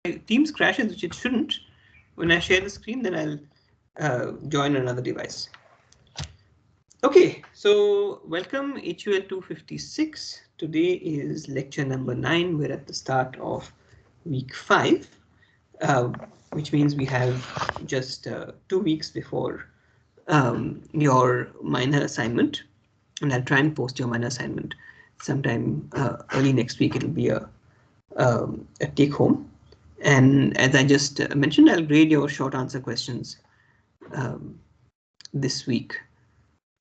Teams crashes, which it shouldn't, when I share the screen, then I'll join another device. Okay, so welcome HUL256. Today is lecture number 9. We're at the start of week 5, which means we have just 2 weeks before your minor assignment. And I'll try and post your minor assignment sometime early next week. It'll be a take home. And as I just mentioned, I'll grade your short answer questions this week.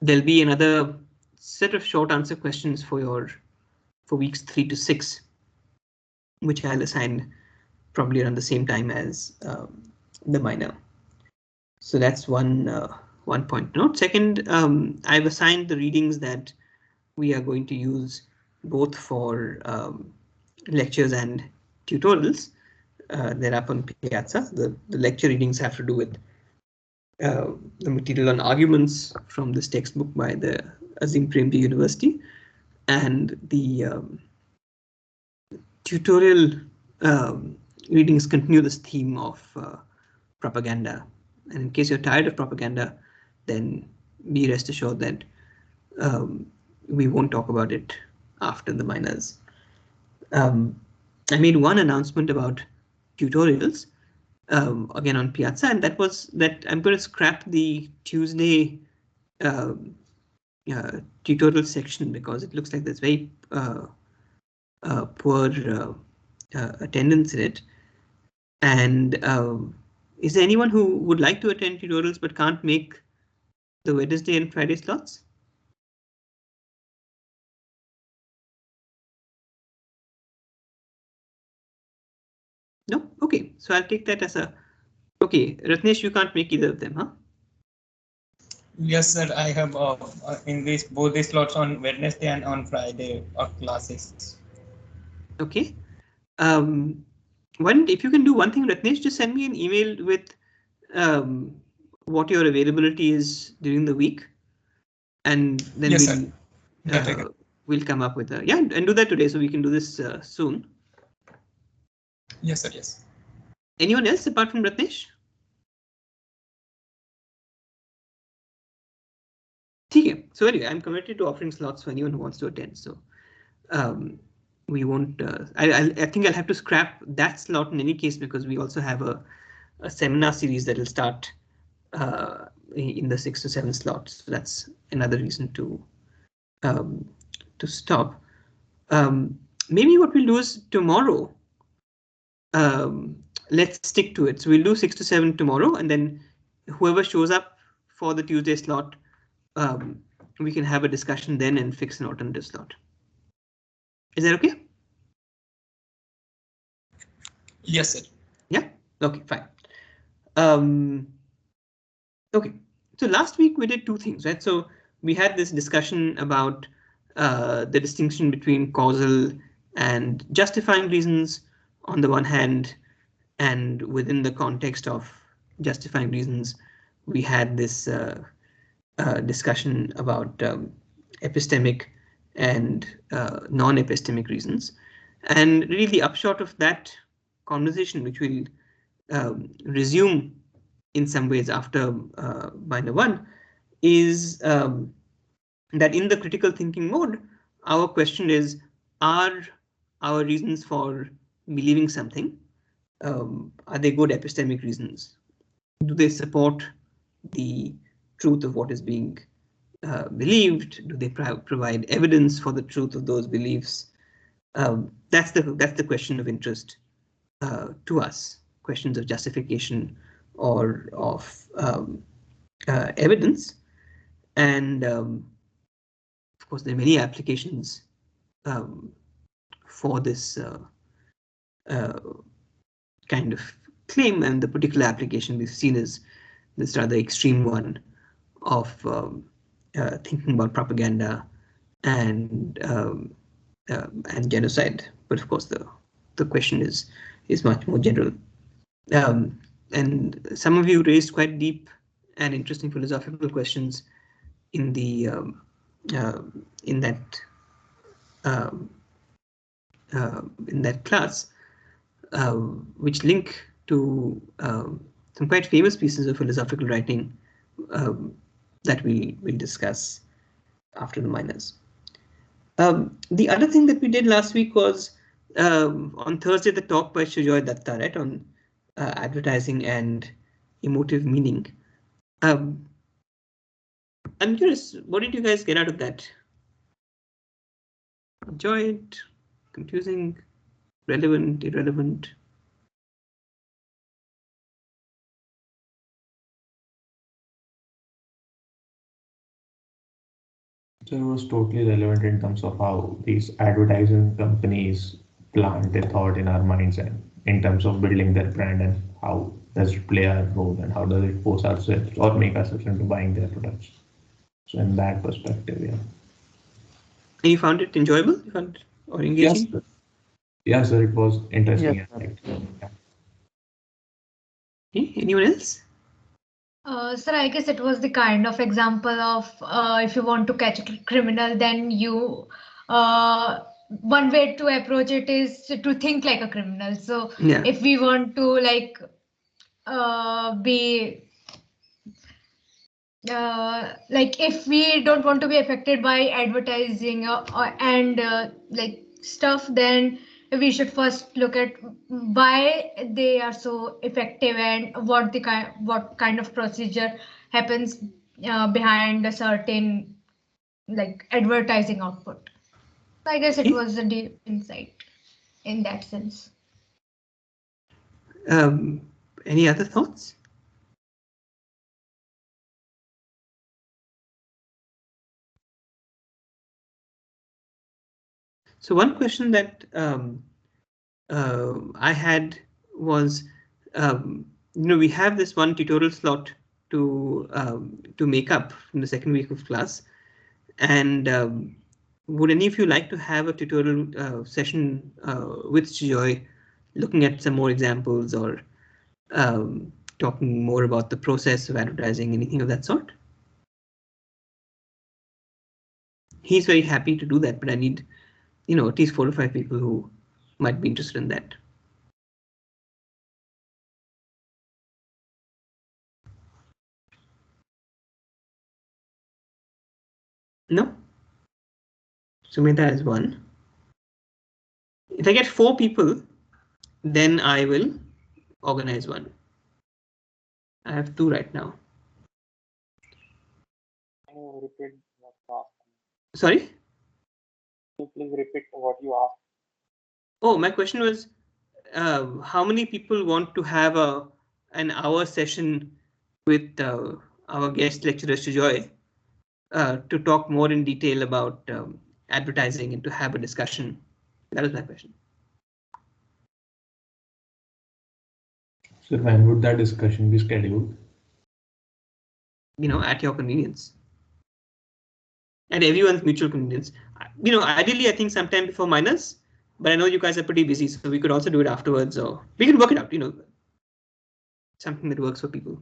There'll be another set of short answer questions for weeks 3 to 6, which I'll assign probably around the same time as the minor. So that's one point to note. Second, I've assigned the readings that we are going to use both for lectures and tutorials. They're up on Piazza. The lecture readings have to do with the material on arguments from this textbook by the Azim Premji University, and the tutorial readings continue this theme of propaganda. And in case you're tired of propaganda, then be rest assured that we won't talk about it after the minors. I made one announcement about tutorials again on Piazza, and that was that I'm going to scrap the Tuesday tutorial section because it looks like there's very poor attendance in it. And is there anyone who would like to attend tutorials but can't make the Wednesday and Friday slots? No? Okay, so I'll take that as a okay. Ratnesh, you can't make either of them, huh? Yes, sir. I have in both these slots on Wednesday and on Friday classes. Okay. If you can do one thing, Ratnesh, just send me an email with what your availability is during the week, and then yes, we'll come up with and do that today so we can do this soon. Yes, sir. Yes. Anyone else apart from Ratnesh? Okay. So anyway, I'm committed to offering slots for anyone who wants to attend. So we won't. I think I'll have to scrap that slot in any case because we also have a seminar series that will start in the 6 to 7 slots. So that's another reason to stop. Maybe what we'll do is tomorrow. Let's stick to it. So we'll do 6 to 7 tomorrow, and then whoever shows up for the Tuesday slot, we can have a discussion then and fix an alternative slot. Is that okay? Yes, sir. Yeah. Okay. Fine. Okay. So last week we did two things, right? So we had this discussion about the distinction between causal and justifying reasons on the one hand, and within the context of justifying reasons, we had this discussion about epistemic and non-epistemic reasons. And really the upshot of that conversation, which we'll resume in some ways after minor 1, is that in the critical thinking mode, our question is, are our reasons for believing something, are they good epistemic reasons? Do they support the truth of what is being believed? Do they provide evidence for the truth of those beliefs? That's the question of interest to us. Questions of justification or of evidence, and of course there are many applications for this kind of claim, and the particular application we've seen is this rather extreme one of thinking about propaganda and genocide. But of course the question is much more general. And some of you raised quite deep and interesting philosophical questions in the in that class. which link to some quite famous pieces of philosophical writing that we'll discuss after the minors. The other thing that we did last week was on Thursday the talk by Sujoy Datta, right, on advertising and emotive meaning. I'm curious, what did you guys get out of that? Enjoy it? Confusing? Relevant? Irrelevant? So it was totally relevant in terms of how these advertising companies plant their thought in our minds and in terms of building their brand and how does it play a role and how does it force ourselves or make ourselves into buying their products. So in that perspective, yeah. And you found it enjoyable? You found it, or Yes, engaging? sir. Yeah, sir, it was interesting. Yes, And sir. yeah. Okay, anyone else? Sir, I guess it was the kind of example of if you want to catch a criminal, then you one way to approach it is to think like a criminal. So Yeah. if we want to like be like if we don't want to be affected by advertising and like stuff, then we should first look at why they are so effective and what kind of procedure happens behind a certain like advertising output. I guess it Okay. was a deep insight in that sense. Any other thoughts? So one question that I had was, we have this one tutorial slot to make up from the second week of class, and would any of you like to have a tutorial session with Joy, looking at some more examples or talking more about the process of advertising, anything of that sort? He's very happy to do that, but I need, at least 4 or 5 people who might be interested in that. No? Sumita is 1. If I get 4 people, then I will organize one. I have 2 right now. Can you repeat what you asked? Sorry? Can you please repeat what you asked? Oh, my question was, how many people want to have an hour session with our guest lecturer Sujoy to talk more in detail about advertising and to have a discussion? That was my question. So when would that discussion be scheduled? At your convenience. At everyone's mutual convenience. Ideally, I think sometime before minus, but I know you guys are pretty busy, so we could also do it afterwards, or we can work it out, something that works for people.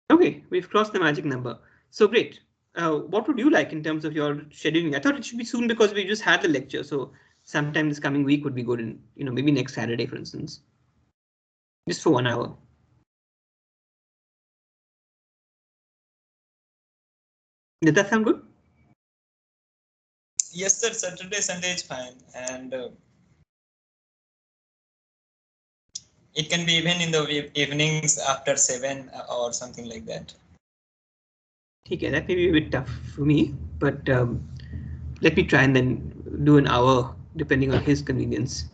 Okay, we've crossed the magic number. So great. What would you like in terms of your scheduling? I thought it should be soon because we just had the lecture. So sometime this coming week would be good, and maybe next Saturday, for instance, just for 1 hour. Did that sound good? Yes, sir. Saturday, Sunday is fine, and it can be even in the evenings after 7 or something like that. Okay, that may be a bit tough for me, but let me try and then do an hour depending on his convenience.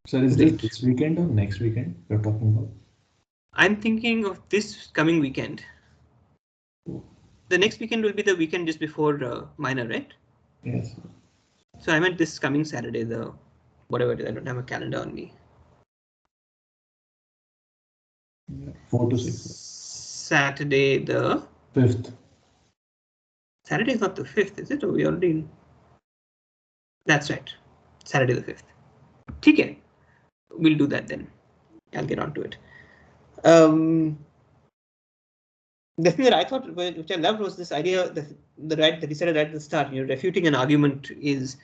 So is this weekend or next weekend you're talking about? I'm thinking of this coming weekend. The next weekend will be the weekend just before minor, right? Yes. So I meant this coming Saturday, the whatever it is. I don't have a calendar on me. 4 to 6. Saturday the 5th. Saturday is not the 5th, is it? Or we already in? That's right. Saturday the 5th. Okay. We'll do that then. I'll get onto it. The thing that I thought, which I loved, was this idea that he said right at the start, refuting an argument is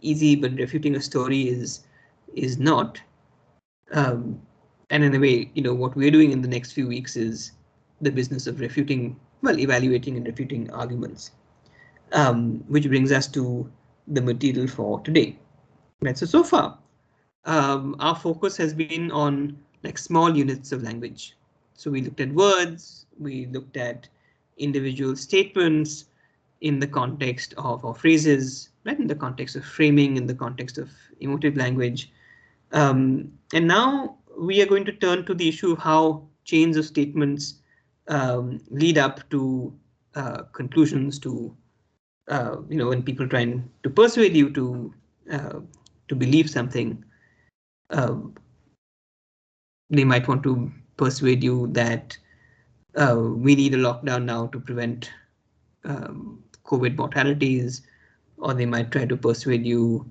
easy, but refuting a story is not. And in a way, what we're doing in the next few weeks is the business of refuting, well, evaluating and refuting arguments, which brings us to the material for today. Right. So far, our focus has been on like small units of language. So we looked at words, we looked at individual statements in the context of phrases, right? In the context of framing, in the context of emotive language. And now we are going to turn to the issue of how chains of statements lead up to conclusions, to when people trying to persuade you to believe something, they might want to persuade you that we need a lockdown now to prevent COVID mortalities, or they might try to persuade you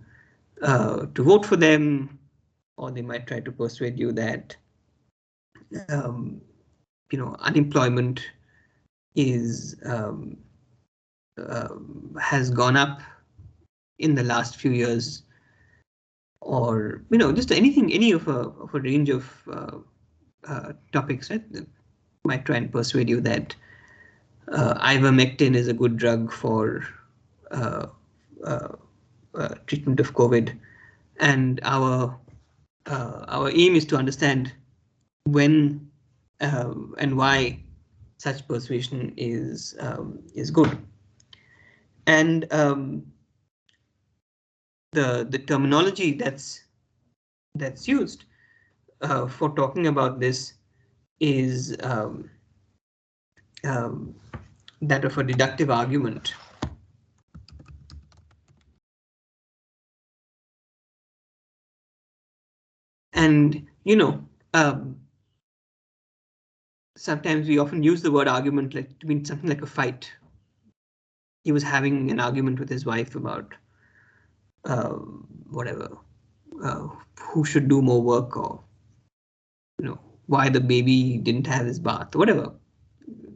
to vote for them, or they might try to persuade you that unemployment is has gone up in the last few years, or just anything, any of a range of topics, right? That might try and persuade you that ivermectin is a good drug for treatment of COVID, and our aim is to understand when and why such persuasion is good. And the terminology that's used for talking about this is that of a deductive argument. And sometimes we often use the word argument like to mean something like a fight. He was having an argument with his wife about whatever, who should do more work, or why the baby didn't have his bath, or whatever.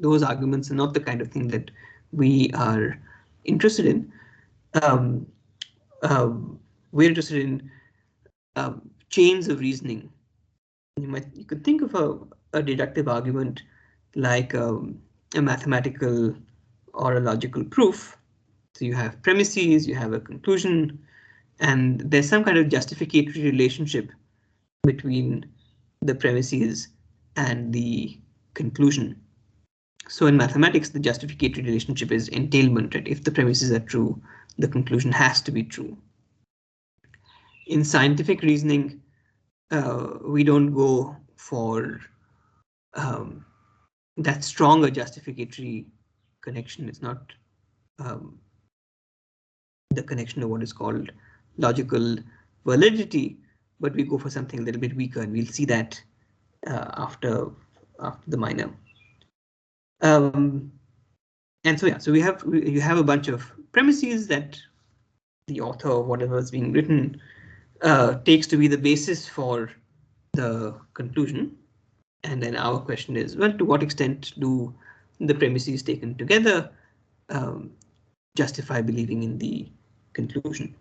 Those arguments are not the kind of thing that we are interested in. We're interested in chains of reasoning. You could think of a deductive argument like a mathematical or a logical proof. So you have premises, you have a conclusion, and there's some kind of justificatory relationship between the premises and the conclusion. So in mathematics, the justificatory relationship is entailment, right? If the premises are true, the conclusion has to be true. In scientific reasoning, we don't go for that stronger justificatory connection. It's not the connection of what is called logical validity, but we go for something a little bit weaker, and we'll see that after the minor. And so yeah, so you have a bunch of premises that the author of whatever is being written takes to be the basis for the conclusion. And then our question is, well, to what extent do the premises taken together justify believing in the conclusion?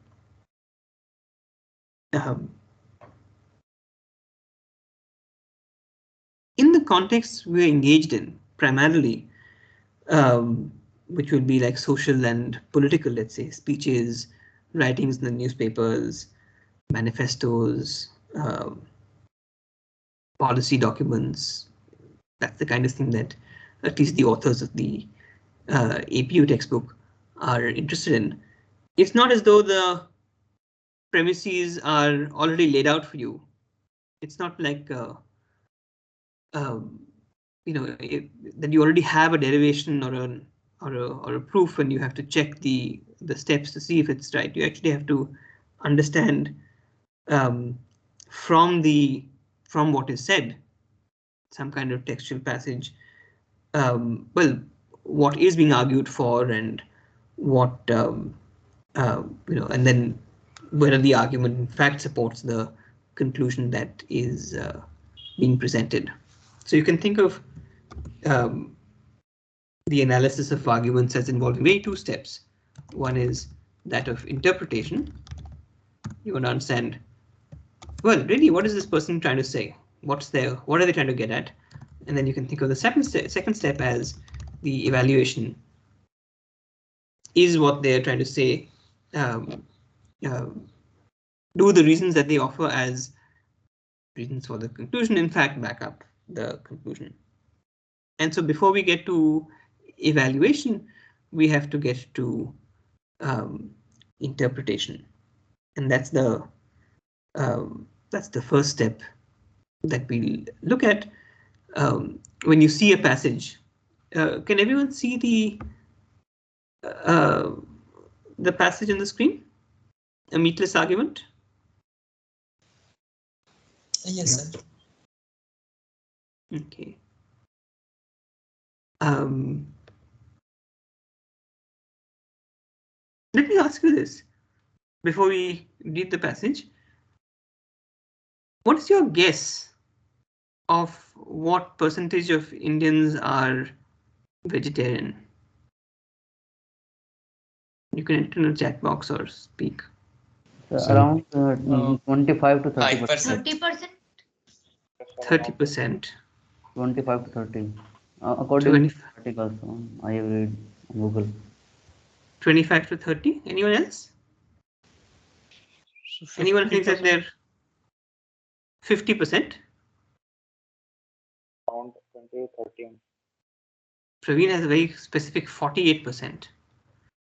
In the context we're engaged in, primarily, which will be like social and political, let's say, speeches, writings in the newspapers, manifestos, policy documents. That's the kind of thing that at least the authors of the APU textbook are interested in. It's not as though the premises are already laid out for you. It's not like that you already have a derivation or a proof, and you have to check the steps to see if it's right. You actually have to understand from what is said, some kind of textual passage, well, what is being argued for, and what and then whether the argument in fact supports the conclusion that is being presented. So you can think of the analysis of arguments as involving really two steps. One is that of interpretation, you want to understand, well, really, what is this person trying to say? What are they trying to get at? And then you can think of the second step as the evaluation. Is what they're trying to say, do the reasons that they offer as reasons for the conclusion, in fact, back up the conclusion? And so before we get to evaluation, we have to get to interpretation. And that's the first step that we'll look at. When you see a passage, can everyone see the passage on the screen? A meatless argument? Yes, sir. Okay. Let me ask you this before we read the passage. What is your guess of what percentage of Indians are vegetarian? You can enter in the chat box or speak. Around 25 to 30%. 30%. 30%. 25 to 30. According to articles I have read on Google. 25 to 30. Anyone else? Anyone thinks that they're 50%? Around 20, 30. Praveen has a very specific 48%.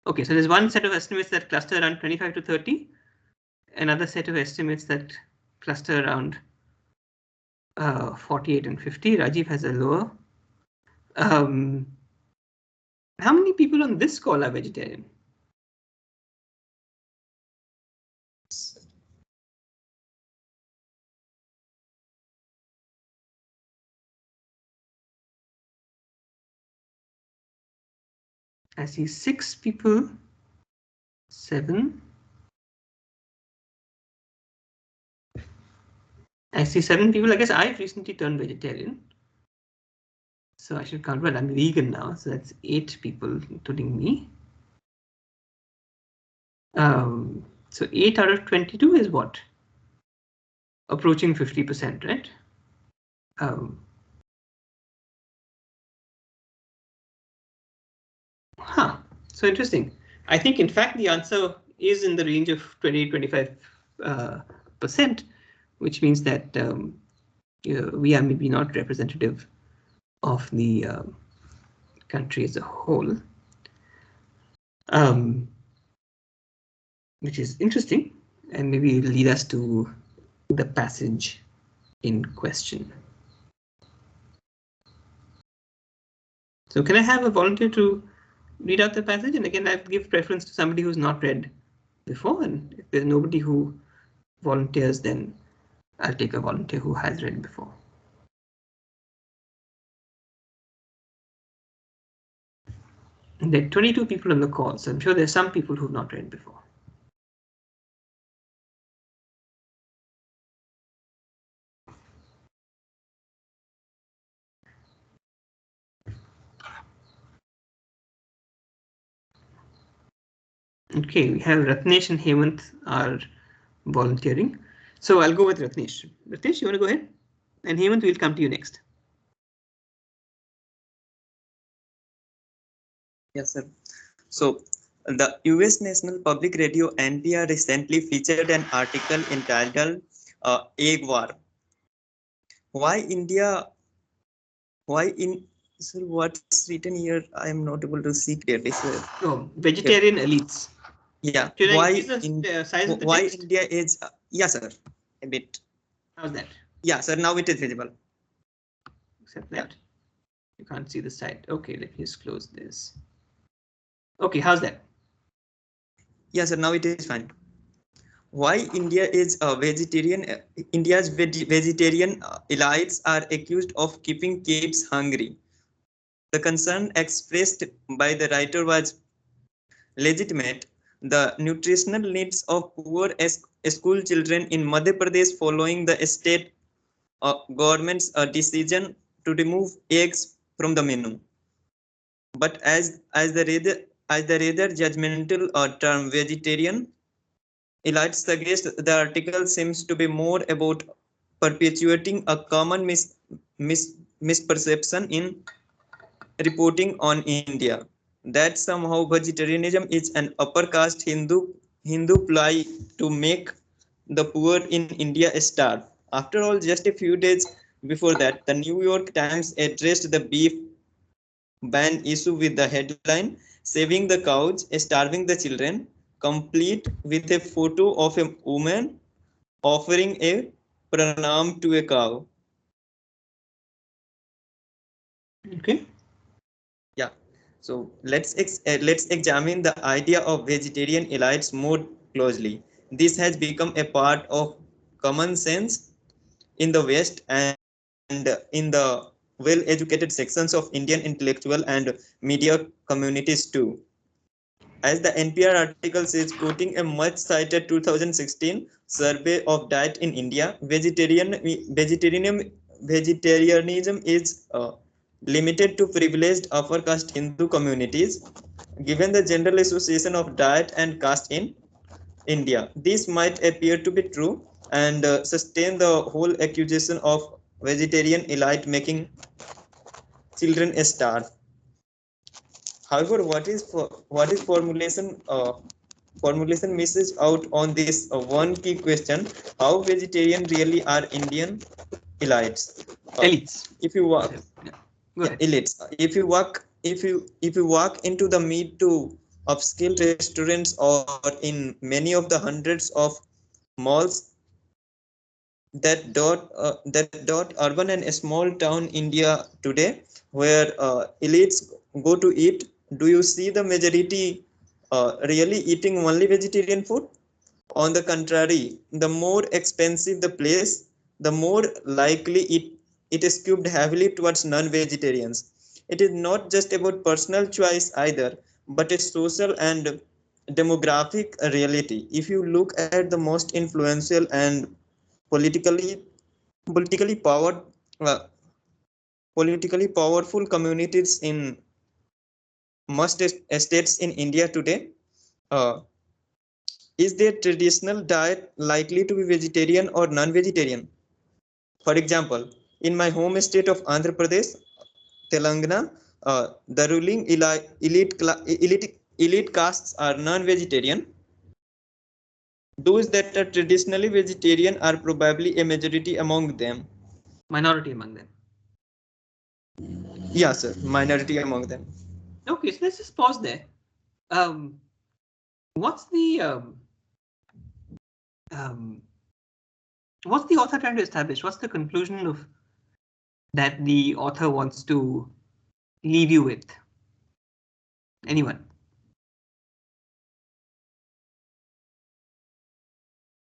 Okay, so there's one set of estimates that cluster around 25 to 30. Another set of estimates that cluster around 48 and 50. Rajiv has a lower. How many people on this call are vegetarian? I see 6 people, 7. I see 7 people. I guess I've recently turned vegetarian, so I should count. Well, I'm vegan now, so that's 8 people, including me. So 8 out of 22 is what? Approaching 50%, right? So interesting. I think, in fact, the answer is in the range of 20-25%, which means that we are maybe not representative of the country as a whole, which is interesting, and maybe it'll lead us to the passage in question. So can I have a volunteer to read out the passage? And again, I give preference to somebody who's not read before, and if there's nobody who volunteers, then I'll take a volunteer who has read before. And there are 22 people on the call, so I'm sure there's some people who've not read before. Okay, we have Ratnesh and Hemant are volunteering. So I'll go with Ratnesh. Ratnesh, you want to go ahead? And Hemant, we'll come to you next. Yes, sir. So the US National Public Radio NPR recently featured an article entitled Egg War. Why India? Why in? Sir, what's written here? I am not able to see clearly, sir. Oh, vegetarian elites. Yeah. Should why I increase the size of the why text? India is? Yes, sir. A bit. How's that? Yeah, sir. Now it is visible. Except that you can't see the side. Okay, let me just close this. Okay, how's that? Yes, sir. Now it is fine. Why India is a vegetarian? India's vegetarian elites are accused of keeping kids hungry. The concern expressed by the writer was legitimate. The nutritional needs of poor school children in Madhya Pradesh following the state government's decision to remove eggs from the menu. But as the rather judgmental term vegetarian Elites suggest the article seems to be more about perpetuating a common misperception in reporting on India that somehow vegetarianism is an upper caste Hindu ploy to make the poor in India starve. After all, just a few days before that, the New York Times addressed the beef ban issue with the headline "Saving the Cows, Starving the Children," complete with a photo of a woman offering a pranam to a cow. Okay. Yeah. So let's examine the idea of vegetarian elites more closely. This has become a part of common sense in the West and in the well-educated sections of Indian intellectual and media communities too. As the NPR article says, quoting a much-cited 2016 survey of diet in India, vegetarianism is limited to privileged upper caste Hindu communities. Given the general association of diet and caste in India, this might appear to be true and sustain the whole accusation of vegetarian elite making children starve. However, what is formulation misses out on this one key question: how vegetarian really are Indian elites? Elites. If you walk, Yeah. Go yeah, ahead. elites. If you walk into the mid to upscale restaurants or in many of the hundreds of malls that dot urban and small town India today, where elites go to eat, do you see the majority really eating only vegetarian food? On the contrary, the more expensive the place, the more likely it is skewed heavily towards non-vegetarians. It is not just about personal choice either, but a social and demographic reality. If you look at the most influential and politically politically powered uh, politically powerful communities in most estates in India today, uh, is their traditional diet likely to be vegetarian or non-vegetarian? For example, in my home state of Andhra Pradesh, Telangana, the ruling elite castes are non-vegetarian. Those that are traditionally vegetarian are probably a majority among them. Minority among them. Yeah, sir, minority among them. Okay, so let's just pause there. Um, what's the um, what's the author trying to establish? What's the conclusion of that the author wants to leave you with? Anyone?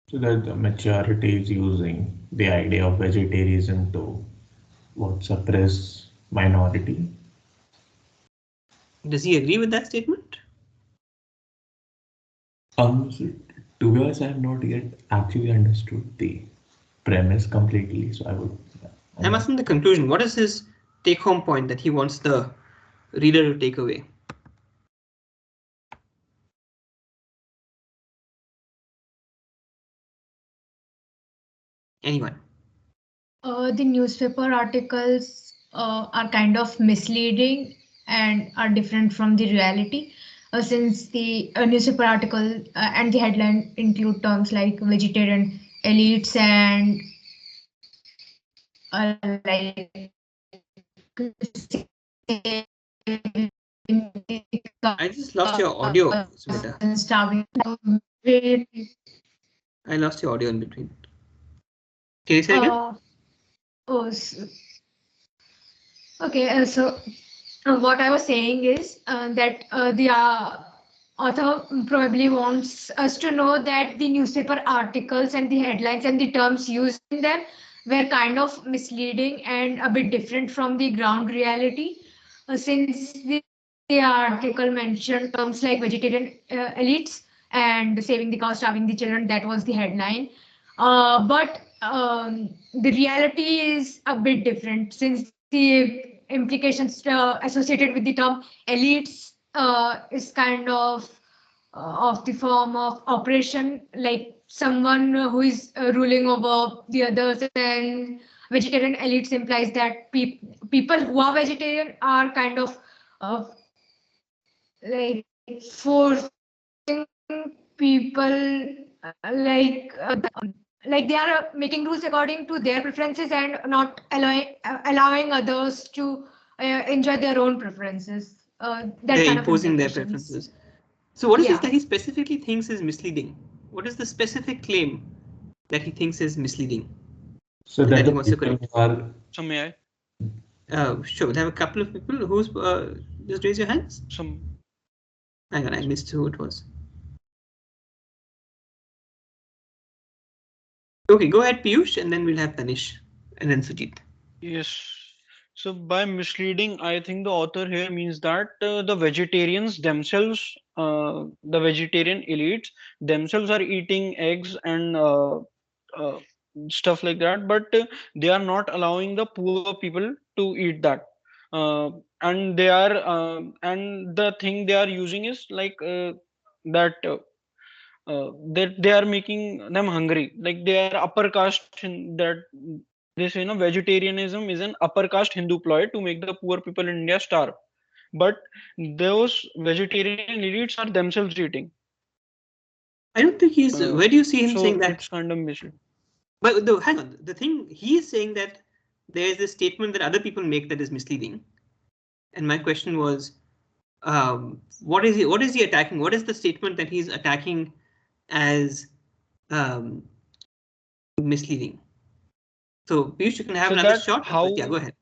So that the majority is using the idea of vegetarianism to what suppress minority. Does he agree with that statement? So to be honest, I have not yet actually understood the premise completely. So I would. I'm asking the conclusion. What is his take-home point that he wants the reader to take away? Anyone? The newspaper articles are kind of misleading and are different from the reality. Since the newspaper article and the headline include terms like vegetarian elites and like I just lost your audio, Smita. starving. I lost your audio in between. Can you say again? Oh, okay. What I was saying is that the author probably wants us to know that the newspaper articles and the headlines and the terms used in them were kind of misleading and a bit different from the ground reality. Since the article mentioned terms like vegetarian elites and saving the cow, starving the children, that was the headline. But the reality is a bit different since the implications associated with the term elites is kind of of the form of oppression, like someone who is ruling over the others, and vegetarian elites implies that people who are vegetarian are kind of uh, like forcing people like they are making rules according to their preferences and not allowing others to enjoy their own preferences. That They're kind of imposing their implications. preferences. So what is this Yeah. that he specifically thinks is misleading? What is the specific claim that he thinks is misleading So and that that he the wants to people correct? who are So may I? Sure, we'll have a couple of people who's just raise your hands. Some Hang on, I missed who it was. Okay, go ahead, Piyush, and then we'll have Tanish and then Sujit. yes. So by misleading, I think the author here means that the vegetarians themselves, the vegetarian elites themselves are eating eggs and uh, stuff like that, but they are not allowing the poor people to eat that. And they are, and the thing they are using is like that. That they are making them hungry, like they are upper caste in that this vegetarianism is an upper caste Hindu ploy to make the poor people in India starve, but those vegetarian elites are themselves eating. I don't think he's. Where do you see him saying So that? it's kind of misleading. But hang on, the thing he is saying that there is this statement that other people make that is misleading, and my question was, what is he? What is he attacking? What is the statement that he's attacking as um, misleading? So Piyush, you can have So another that shot, but yeah, go how ahead.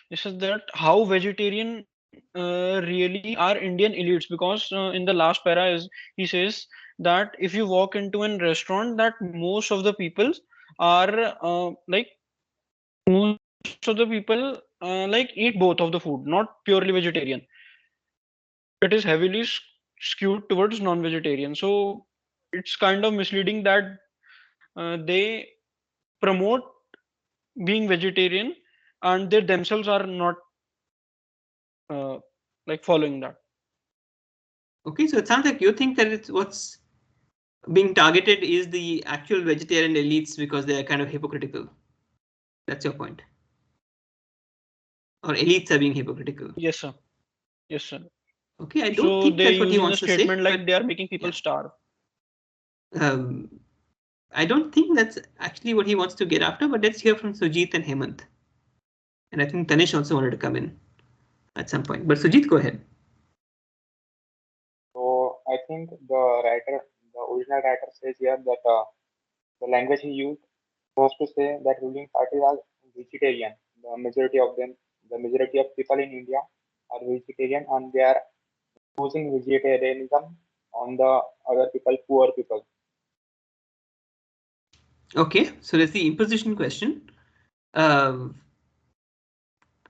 this is that how vegetarian really are Indian elites, because in the last para is he says that if you walk into a restaurant, that most of the people are most of the people like eat both of the food, not purely vegetarian. It is heavily skewed towards non-vegetarian. So it's kind of misleading that they promote being vegetarian and they themselves are not uh, like following that. Okay, so it sounds like you think that it's what's being targeted is the actual vegetarian elites because they are kind of hypocritical. That's your point. Or elites are being hypocritical. Yes, sir. Yes, sir. Okay, I don't So think they that's what he use in a wants to say, statement like but they are making people yeah. starve. Um, I don't think that's actually what he wants to get after, but let's hear from Sujit and Hemant. And I think Tanish also wanted to come in at some point. But Sujit, go ahead. So I think the original writer says here that the language he used was to say that ruling parties are vegetarian. The majority of people in India are vegetarian, and they are using vegetarianism on the other people, poor people. Okay, so that's the imposition question.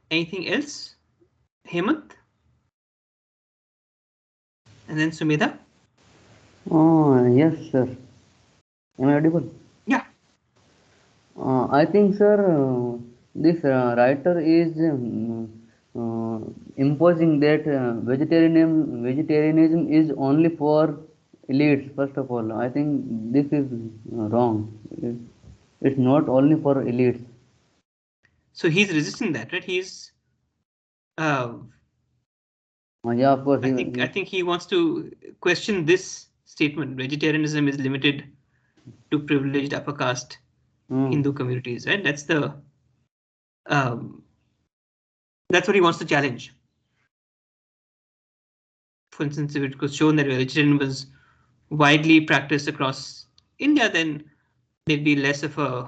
Anything else? Hemant? And then Sumedha? Oh, yes, sir. Am I audible? Yeah. I think, sir, this writer is imposing that vegetarianism is only for elites. First of all, I think this is wrong. It's not only for elites. So he's resisting that, right? He's uh, Yeah, of course. I think he wants to question this statement. Vegetarianism is limited to privileged upper caste Hindu communities, right? Um, that's what he wants to challenge. For instance, if it was shown that vegetarianism was widely practiced across India, then there'd be less of uh,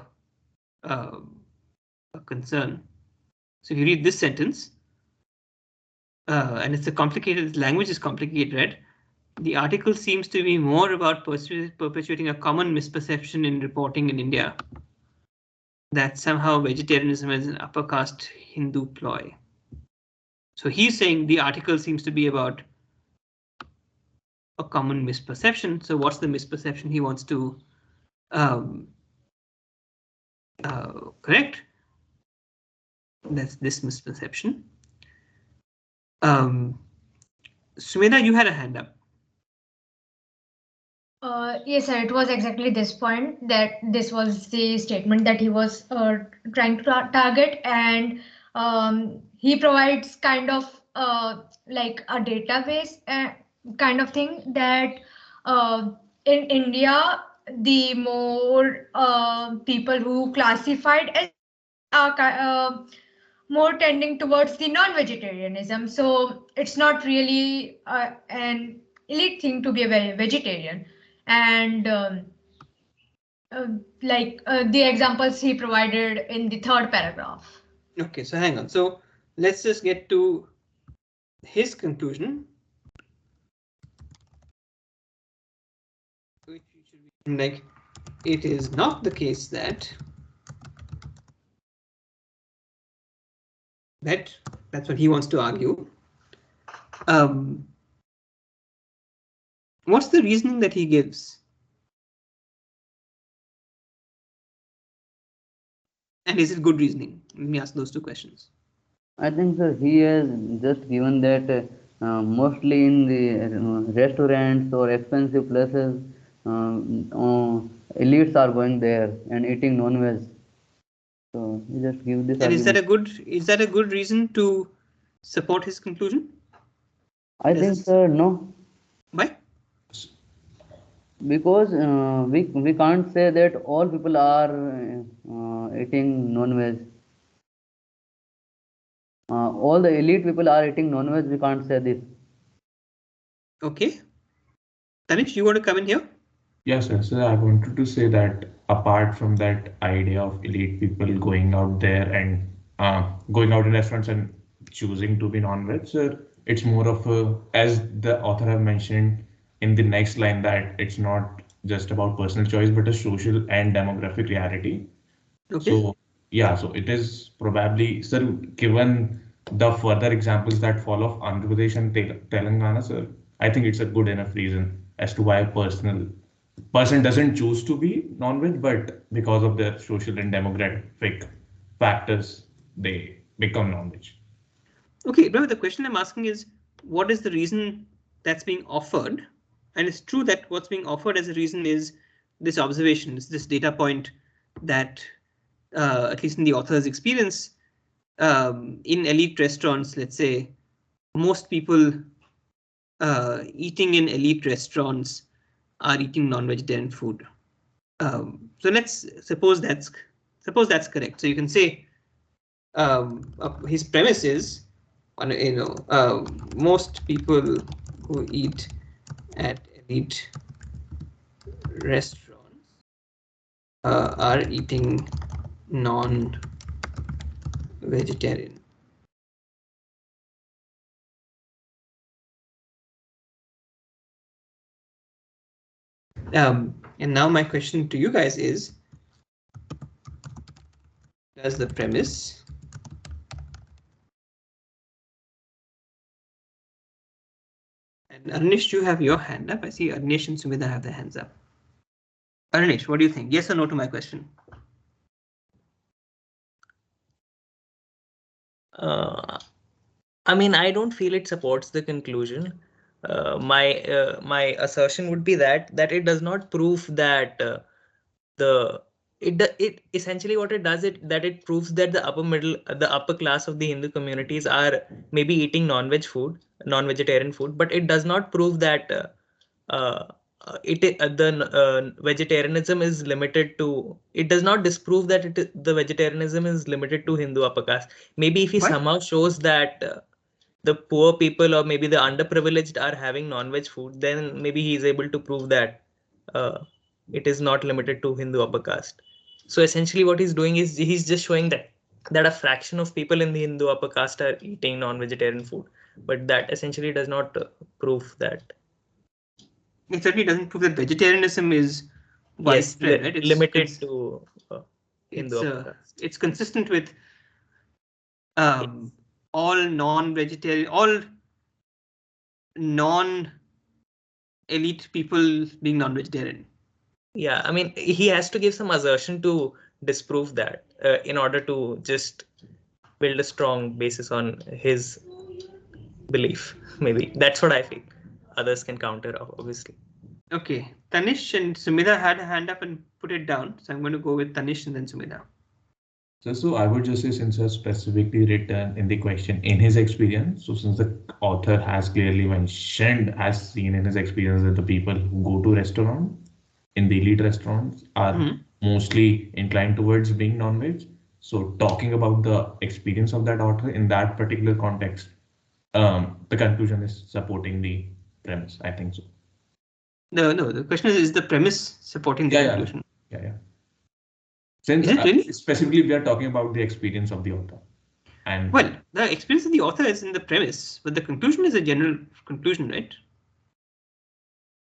a concern. So if you read this sentence, and it's a complicated language is complicated, right? The article seems to be more about perpetuating a common misperception in reporting in India that somehow vegetarianism is an upper caste Hindu ploy. So he's saying the article seems to be about a common misperception. So what's the misperception he wants to um, correct? That's this misperception. Sumedha, you had a hand up. Yes, sir. It was exactly this point that this was the statement that he was trying to target, and he provides kind of like a database kind of thing that uh, in India, the more people who classified as elite are more tending towards the non-vegetarianism. So it's not really an elite thing to be a vegetarian. And the examples he provided in the third paragraph. Okay, so hang on. So let's just get to his conclusion, which should be like, it is not the case that that's what he wants to argue. What's the reasoning that he gives? And is it good reasoning? Let me ask those two questions. I think, sir, he has just given that mostly in the restaurants or expensive places, elites are going there and eating non-veg. So he just give this And argument. is that a good reason to support his conclusion? I think, sir, no, Why? because we can't say that all people are eating non-veg. All the elite people are eating non-veg. We can't say this. Okay. Tanish, you want to come in here? Yes, sir. So I wanted to say that apart from that idea of elite people going out there and going out in restaurants and choosing to be non-veg, sir, it's more of a, as the author have mentioned in the next line, that it's not just about personal choice, but a social and demographic reality. Okay. So yeah, so it is probably, sir, given the further examples that follow of Andhra Pradesh and Telangana, sir, I think it's a good enough reason as to why a person doesn't choose to be non-veg, but because of their social and demographic factors, they become non-veg. Okay, remember the question I'm asking is, what is the reason that's being offered? And it's true that what's being offered as a reason is this observation, is this data point that, at least in the author's experience, in elite restaurants, let's say, most people eating in elite restaurants are eating non-vegetarian food. So let's suppose that's correct. So you can say his premise is, most people who eat at elite restaurants are eating non-vegetarian. And now my question to you guys is, does the premise and Arnish, you have your hand up. I see Arnish and Sumita have their hands up. Arnish, what do you think? Yes or no to my question? I mean, I don't feel it supports the conclusion. My assertion would be that it does not prove that the it essentially what it does it proves that the upper class of the Hindu communities are maybe eating non-vegetarian food, but it does not prove that uh, the vegetarianism is limited to. It does not disprove that the vegetarianism is limited to Hindu upper caste. Maybe if he Why? somehow shows that the poor people or maybe the underprivileged are having non-veg food, then maybe he is able to prove that it is not limited to Hindu upper caste. So essentially what he's doing is he's just showing that a fraction of people in the Hindu upper caste are eating non-vegetarian food, but that essentially does not prove that. It certainly doesn't prove that vegetarianism is Yes, widespread, right? limited to Hindu upper caste. It's consistent with Yes. all non-vegetarian, all non-elite people being non-vegetarian. Yeah, I mean, he has to give some assertion to disprove that in order to just build a strong basis on his belief. Maybe that's what I feel. Others can counter, obviously. Okay, Tanish and Sumida had a hand up and put it down, so I'm going to go with Tanish and then Sumida. So I would just say, since you have specifically written in the question in his experience, so since the author has clearly mentioned, has seen in his experience that the people who go to restaurant in the elite restaurants are mostly inclined towards being non-veg. So talking about the experience of that author in that particular context, the conclusion is supporting the premise. I think so. No, the question is the premise supporting the conclusion? Yeah. Since Is it really? specifically we are talking about the experience of the author. And well, the experience of the author is in the premise, but the conclusion is a general conclusion, right?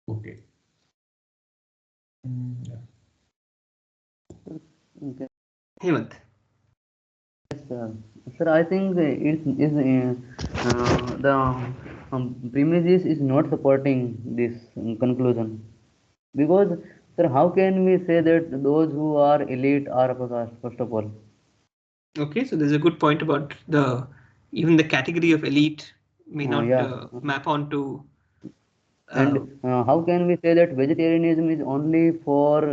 Okay. Yeah. Okay. Hemant. Yes, sir, I think it is the premise is not supporting this conclusion, because sir, how can we say that those who are elite are upper caste, first of all? Okay, so there's a good point about even the category of elite may not Yeah. map onto. And how can we say that vegetarianism is only for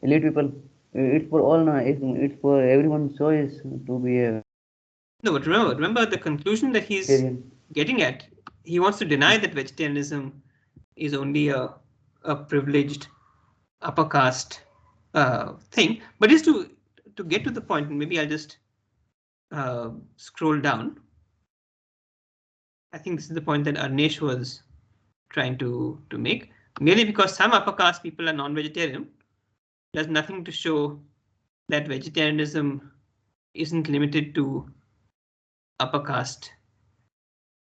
elite people? It's for all, it's for everyone's choice to be a No, but remember the conclusion that he's vegetarian. getting at. He wants to deny that vegetarianism is only a privileged upper caste thing. But just to get to the point, and maybe I'll just scroll down. I think this is the point that Arnesh was trying to make. Merely because some upper caste people are non-vegetarian, there's nothing to show that vegetarianism isn't limited to upper caste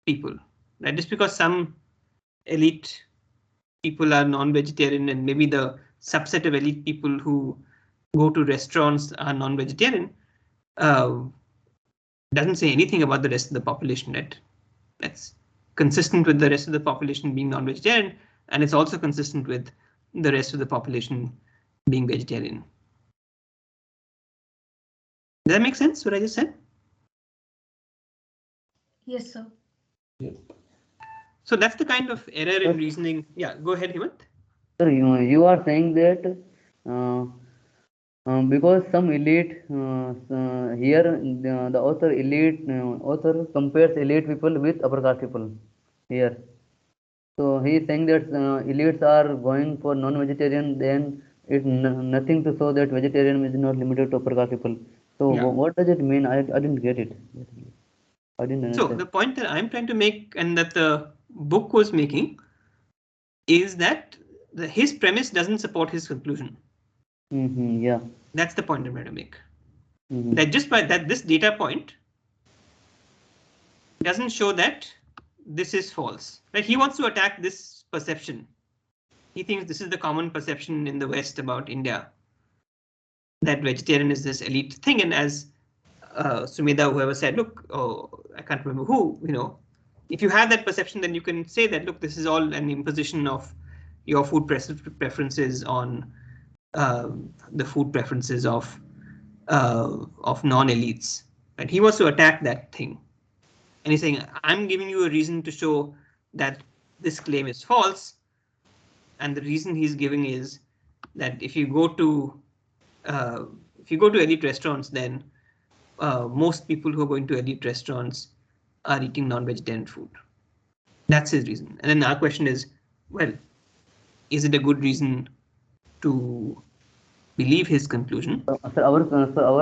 people. Right? Just because some elite people are non-vegetarian and maybe the subset of elite people who go to restaurants are non-vegetarian, doesn't say anything about the rest of the population, right? That's consistent with the rest of the population being non-vegetarian, and it's also consistent with the rest of the population being vegetarian. Does that make sense, what I just said? Yes, sir. Yep. So that's the kind of error in reasoning. Yeah, go ahead, Hemant. Sir, you are saying that because some elite here the author compares elite people with upper caste people here. So he is saying that elites are going for non-vegetarian, then it's nothing to show that vegetarianism is not limited to upper caste people. So Yeah. what does it mean? I didn't get it. I didn't understand. So the point that I'm trying to make and that the book was making is that his premise doesn't support his conclusion. Yeah. That's the point I'm trying to make. That just by that this data point doesn't show that this is false. Right? He wants to attack this perception. He thinks this is the common perception in the West about India, that vegetarian is this elite thing. And as Sumida, whoever said, look, I can't remember who, if you have that perception, then you can say that, look, this is all an imposition of your food preferences on the food preferences of non-elites. And he wants to attack that thing. And he's saying, I'm giving you a reason to show that this claim is false. And the reason he's giving is that if you go to elite restaurants, then most people who are going to elite restaurants are eating non-vegetarian food. That's his reason. And then our question is, well, is it a good reason to believe his conclusion? Sir, our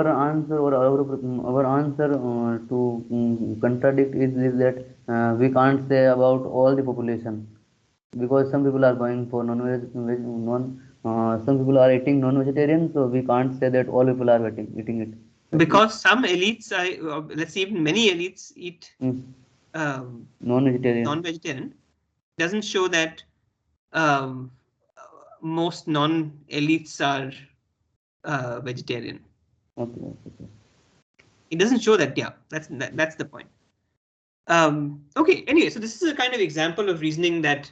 answer or our answer to contradict is that we can't say about all the population, because some people are going for some people are eating non-vegetarian, so we can't say that all people are eating it. Because some elites, let's say even many elites eat non-vegetarian, doesn't show that most non-elites are vegetarian. Okay. It doesn't show that. Yeah, that's the point. Okay. Anyway, so this is a kind of example of reasoning that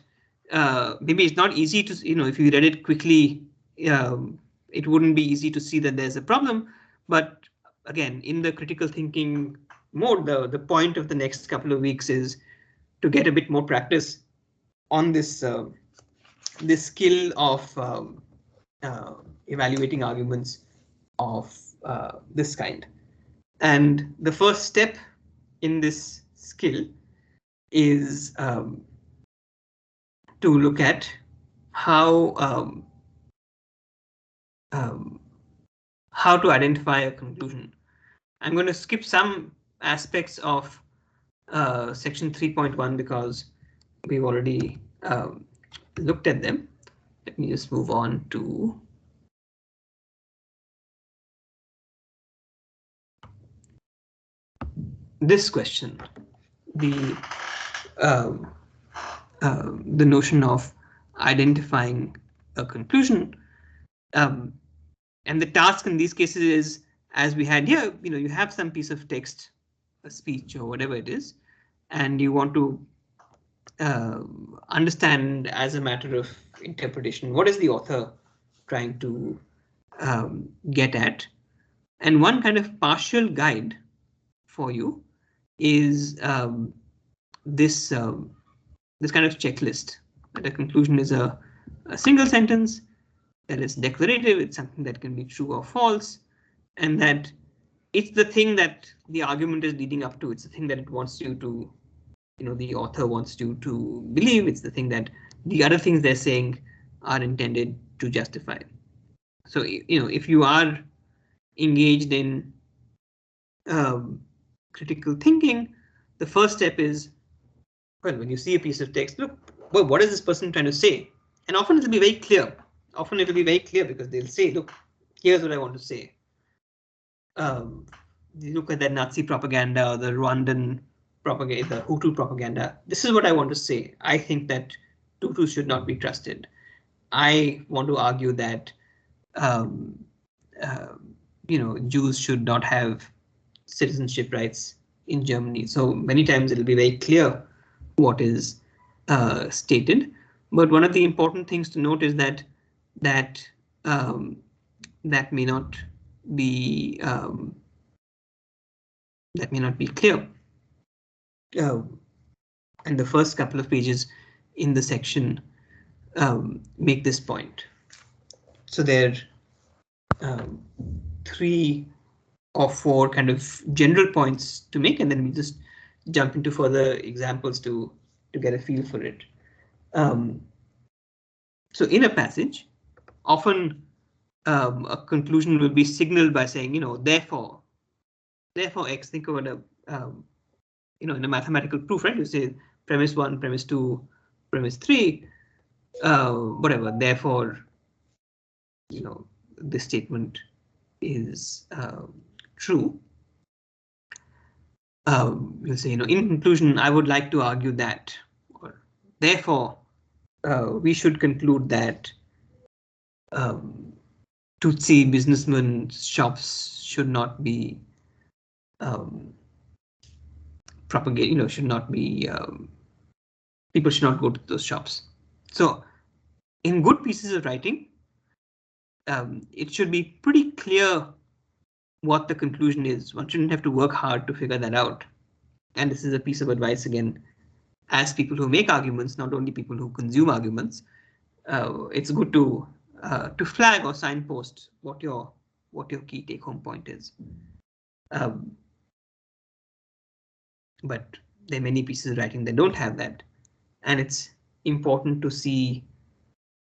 maybe it's not easy to, if you read it quickly, it wouldn't be easy to see that there's a problem. But again, in the critical thinking mode, the point of the next couple of weeks is to get a bit more practice on this this skill of evaluating arguments of this kind. And the first step in this skill is to look at how to identify a conclusion. I'm going to skip some aspects of section 3.1 because we've already looked at them. Let me just move on to this question, the notion of identifying a conclusion. And the task in these cases is, as we had here, you have some piece of text, a speech or whatever it is, and you want to understand as a matter of interpretation, what is the author trying to get at? And one kind of partial guide for you is this kind of checklist, that a conclusion is a single sentence, that is declarative, it's something that can be true or false, and that it's the thing that the argument is leading up to, it's the thing that it wants you to, the author wants you to believe, it's the thing that the other things they're saying are intended to justify. So, if you are engaged in critical thinking, the first step is, well, when you see a piece of text, look, well, what is this person trying to say? And often it'll be very clear. Often it'll be very clear because they'll say, look, here's what I want to say. You look at that Nazi propaganda or the Rwandan propaganda, the Hutu propaganda. This is what I want to say. I think that Hutus should not be trusted. I want to argue that Jews should not have citizenship rights in Germany. So many times it'll be very clear what is stated. But one of the important things to note is that may not be clear. And the first couple of pages in the section make this point. So there are 3 or 4 kind of general points to make, and then we just jump into further examples to get a feel for it. So in a passage, often a conclusion will be signaled by saying, therefore X. Think about in a mathematical proof, right? You say premise 1, premise 2, premise 3, whatever. Therefore, this statement is true. You'll say, in conclusion, I would like to argue that, or therefore, we should conclude that Tutsi businessmen's shops should not be propagated, should not be, people should not go to those shops. So in good pieces of writing, it should be pretty clear what the conclusion is. One shouldn't have to work hard to figure that out. And this is a piece of advice, again, as people who make arguments, not only people who consume arguments. It's good to flag or signpost what your key take-home point is. But there are many pieces of writing that don't have that, and it's important to see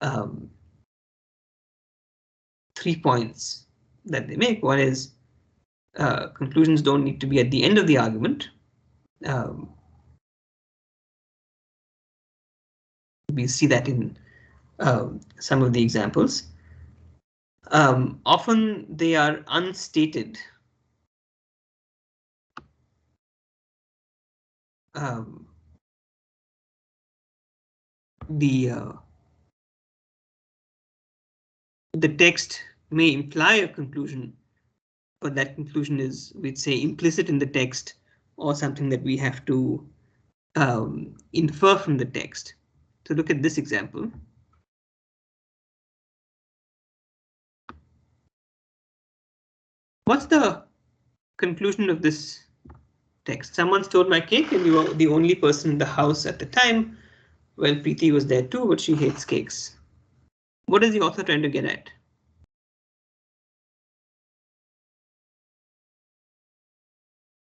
3 points that they make. One is conclusions don't need to be at the end of the argument. We see that in some of the examples. Often they are unstated. The text may imply a conclusion, but that conclusion is, we'd say, implicit in the text, or something that we have to infer from the text. So look at this example. What's the conclusion of this text? Someone stole my cake and you are the only person in the house at the time. Well, Preeti was there too, but she hates cakes. What is the author trying to get at?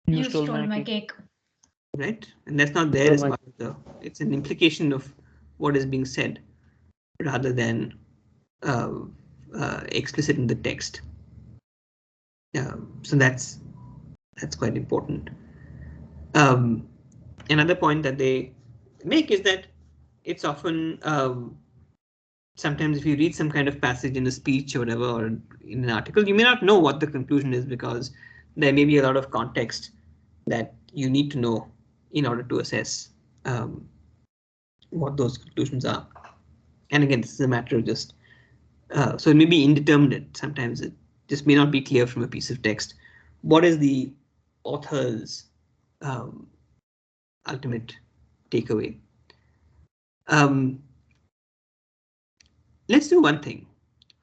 You stole my cake. Right? And that's not there as part of the, it's an implication of what is being said rather than explicit in the text. So that's quite important. Another point that they make is that it's often sometimes if you read some kind of passage in a speech or whatever, or in an article, you may not know what the conclusion is because there may be a lot of context that you need to know in order to assess what those conclusions are. And again, this is a matter of just, so it may be indeterminate. Sometimes it just may not be clear from a piece of text. What is the author's ultimate takeaway? Let's do one thing.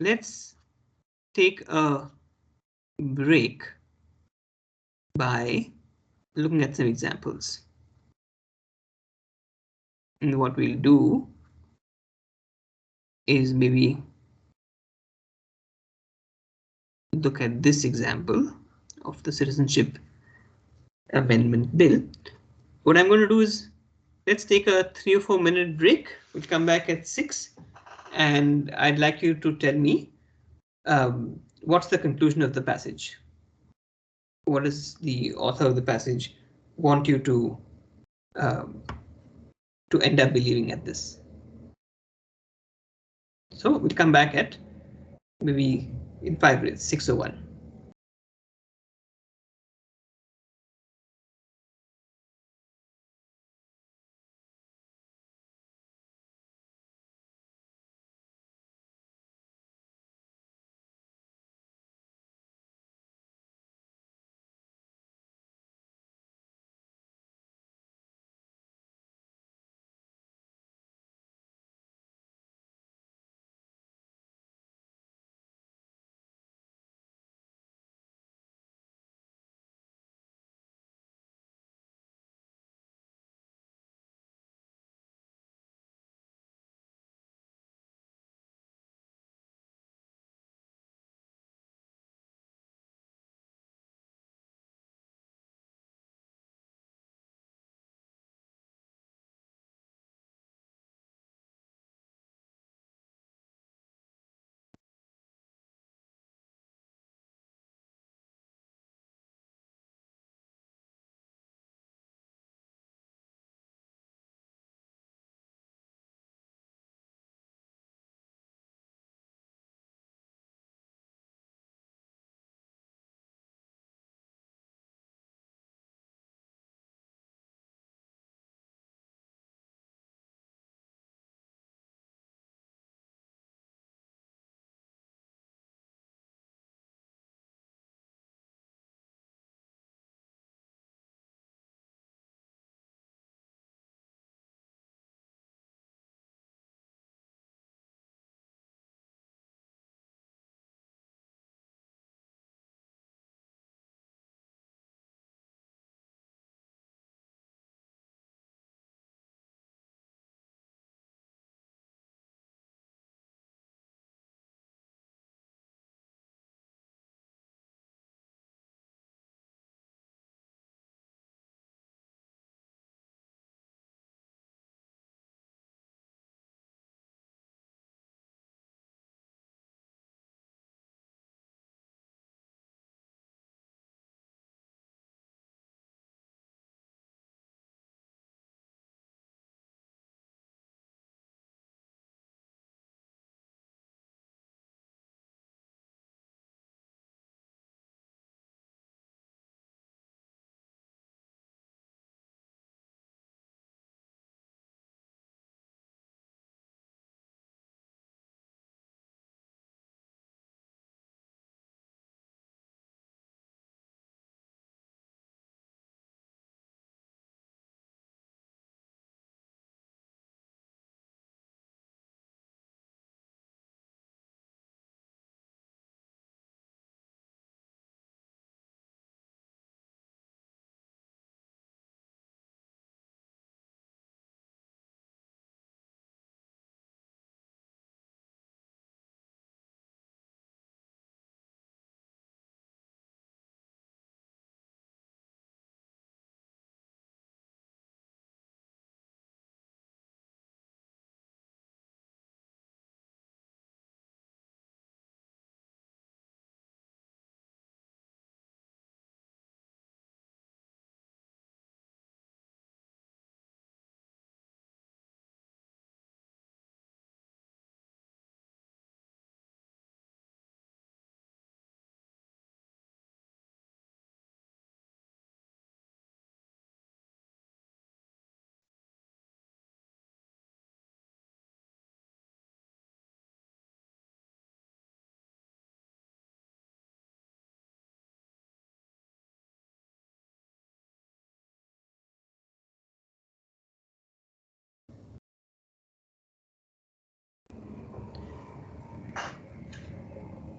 Let's take a break by looking at some examples. And what we'll do is maybe look at this example of the Citizenship Amendment Bill. What I'm going to do is let's take a 3 or 4 minute break. We'll come back at 6, and I'd like you to tell me what's the conclusion of the passage. What does the author of the passage want you to end up believing at this? So we'll come back at maybe in 5 minutes, 6:01.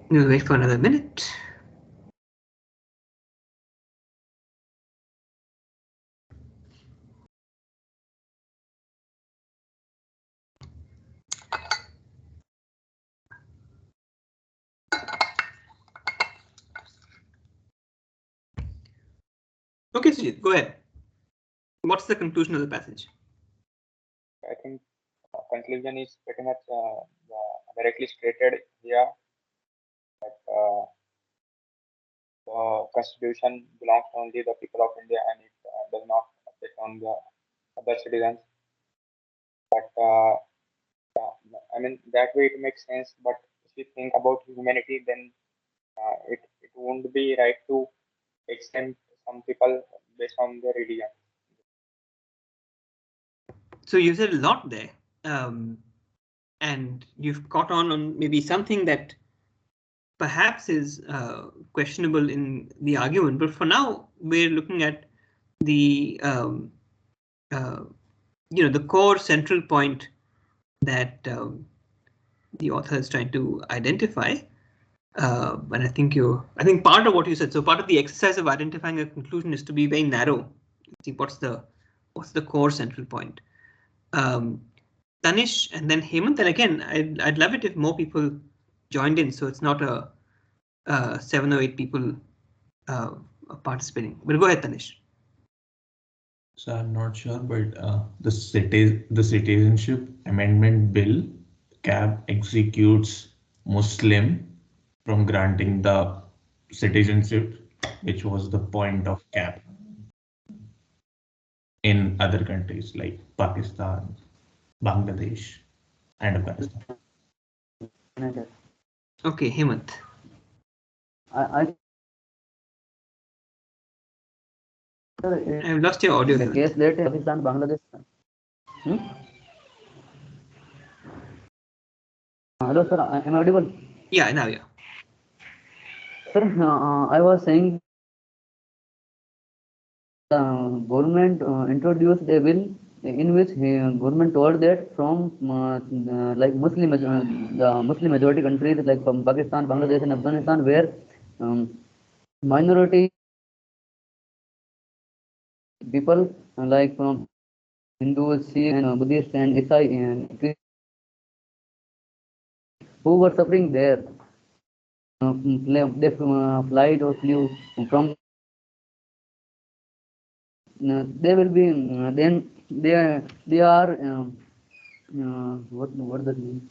We'll wait for another minute. Okay, Sujit, go ahead. What's the conclusion of the passage? I think conclusion is pretty much directly stated here that the constitution belongs to only the people of India and it does not affect on the other citizens. But I mean that way it makes sense. But if you think about humanity, then it won't be right to exempt some people based on their religion. So you said a lot there, and you've caught on maybe something that perhaps is questionable in the argument. But for now, we're looking at the the core central point that the author is trying to identify. And I think part of what you said. So part of the exercise of identifying a conclusion is to be very narrow. See what's the core central point. Tanish and then Hemant, and again, I'd love it if more people joined in, so it's not a 7 or 8 people participating. But go ahead, Tanish. So I'm not sure, but the Citizenship Amendment Bill CAB executes Muslim from granting the citizenship, which was the point of CAB in other countries like Pakistan, Bangladesh, and Afghanistan. Okay, Hemant. I've lost your audio. The case that Pakistan, Bangladesh. Hello, sir. Am I audible? Yeah, now yeah. Sir, I was saying the government introduced a bill in which government told that from like the Muslim majority countries like from Pakistan, Bangladesh, and Afghanistan, where minority people like from Hindus, Sikhs, and Buddhists, and Isai, and who were suffering there. They flight or flew from. They will be then they are what that means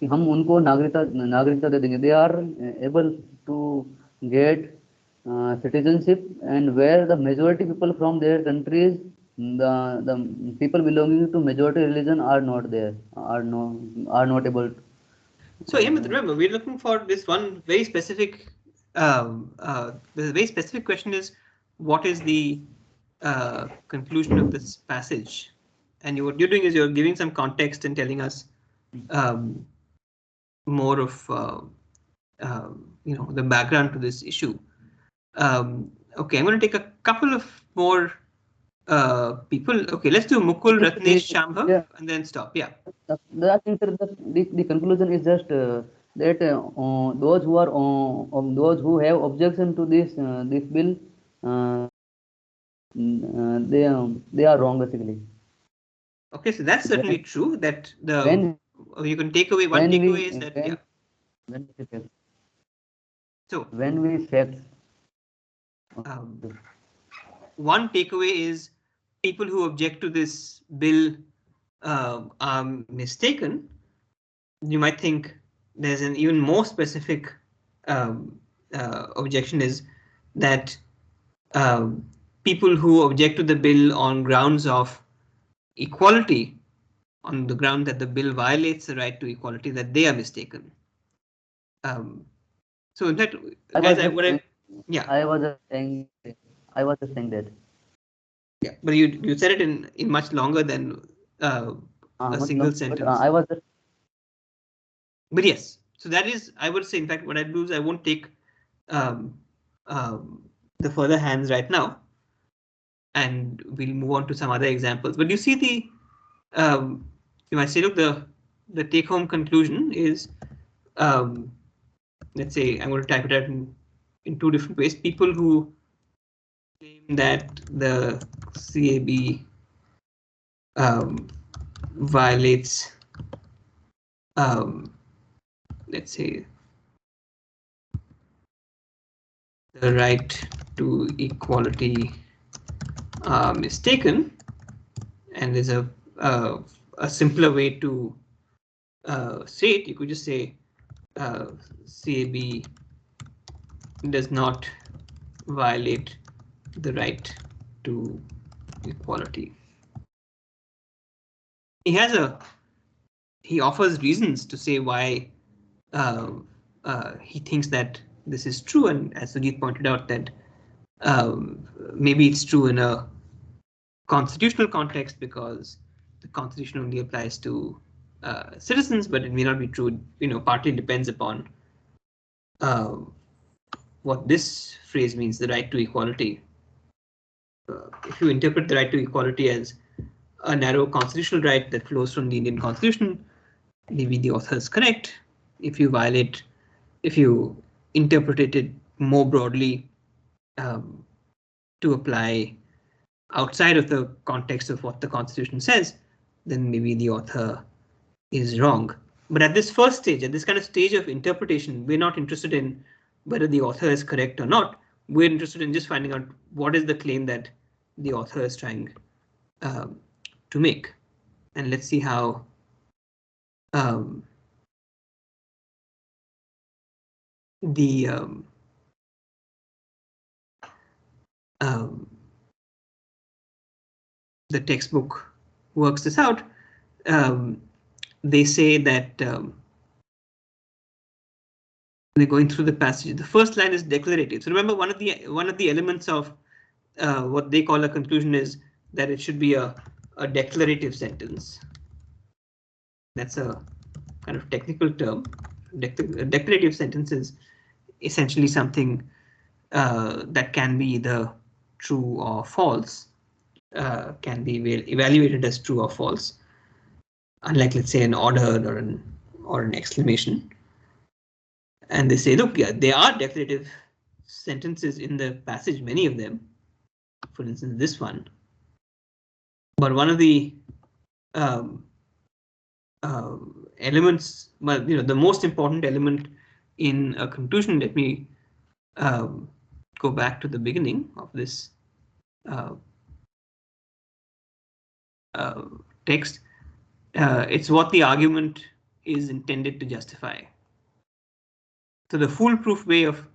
कि हम उनको नागरिकता दे देंगे. They are able to get citizenship, and where the majority people from their countries, the people belonging to majority religion are not there, are not able to. So Hemant, remember, we're looking for this one very specific. The very specific question is, what is the conclusion of this passage? And what you're doing is you're giving some context and telling us more of the background to this issue. Okay, I'm going to take a couple of more people. Okay, let's do Mukul, Ratnesh, Shambhav, Yeah. and then stop. Yeah. The conclusion is just that those who have objection to this bill, they are wrong basically. Okay, so that's certainly true. That you can take away one takeaway is that when we fact. One takeaway is people who object to this bill are mistaken. You might think there's an even more specific objection is that people who object to the bill on grounds of equality, on the ground that the bill violates the right to equality, that they are mistaken. So in fact, I was just saying that. Yeah, but you said it in much longer than a single sentence. I was just. But yes, so that is, I would say, in fact, what I do is I won't take the further hands right now, and we'll move on to some other examples. But you see you might say, look, the take-home conclusion is let's say I'm going to type it out in two different ways. People who claim that the CAB violates, let's say, the right to equality mistaken, and there's a simpler way to say it. You could just say CAB does not violate the right to equality. He offers reasons to say why he thinks that this is true, and as Sujit pointed out, that maybe it's true in a constitutional context because the constitution only applies to citizens, but it may not be true. Partly depends upon what this phrase means, the right to equality. If you interpret the right to equality as a narrow constitutional right that flows from the Indian Constitution, maybe the author is correct. If you interpret it more broadly to apply outside of the context of what the Constitution says, then maybe the author is wrong. But at this first stage, at this kind of stage of interpretation, we're not interested in whether the author is correct or not. We're interested in just finding out what is the claim that the author is trying to make. And let's see how the textbook works this out. They say that they're going through the passage. The first line is declarative. So remember, one of the elements of what they call a conclusion is that it should be a declarative sentence. That's a kind of technical term. A declarative sentence is essentially something that can be either true or false, can be evaluated as true or false, unlike, let's say, an order or an exclamation. And they say, look, yeah, there are declarative sentences in the passage, many of them. For instance, this one. But one of the elements, well, the most important element in a conclusion, let me go back to the beginning of this text. It's what the argument is intended to justify. So the foolproof way of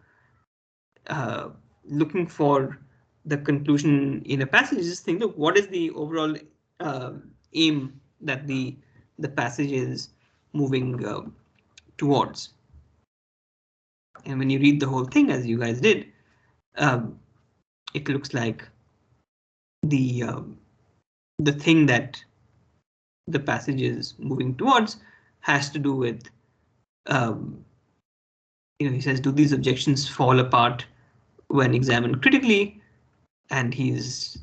looking for the conclusion in a passage is just think, look, what is the overall aim that the passage is moving towards? And when you read the whole thing, as you guys did, it looks like the thing that the passage is moving towards has to do with, he says, do these objections fall apart when examined critically? And he's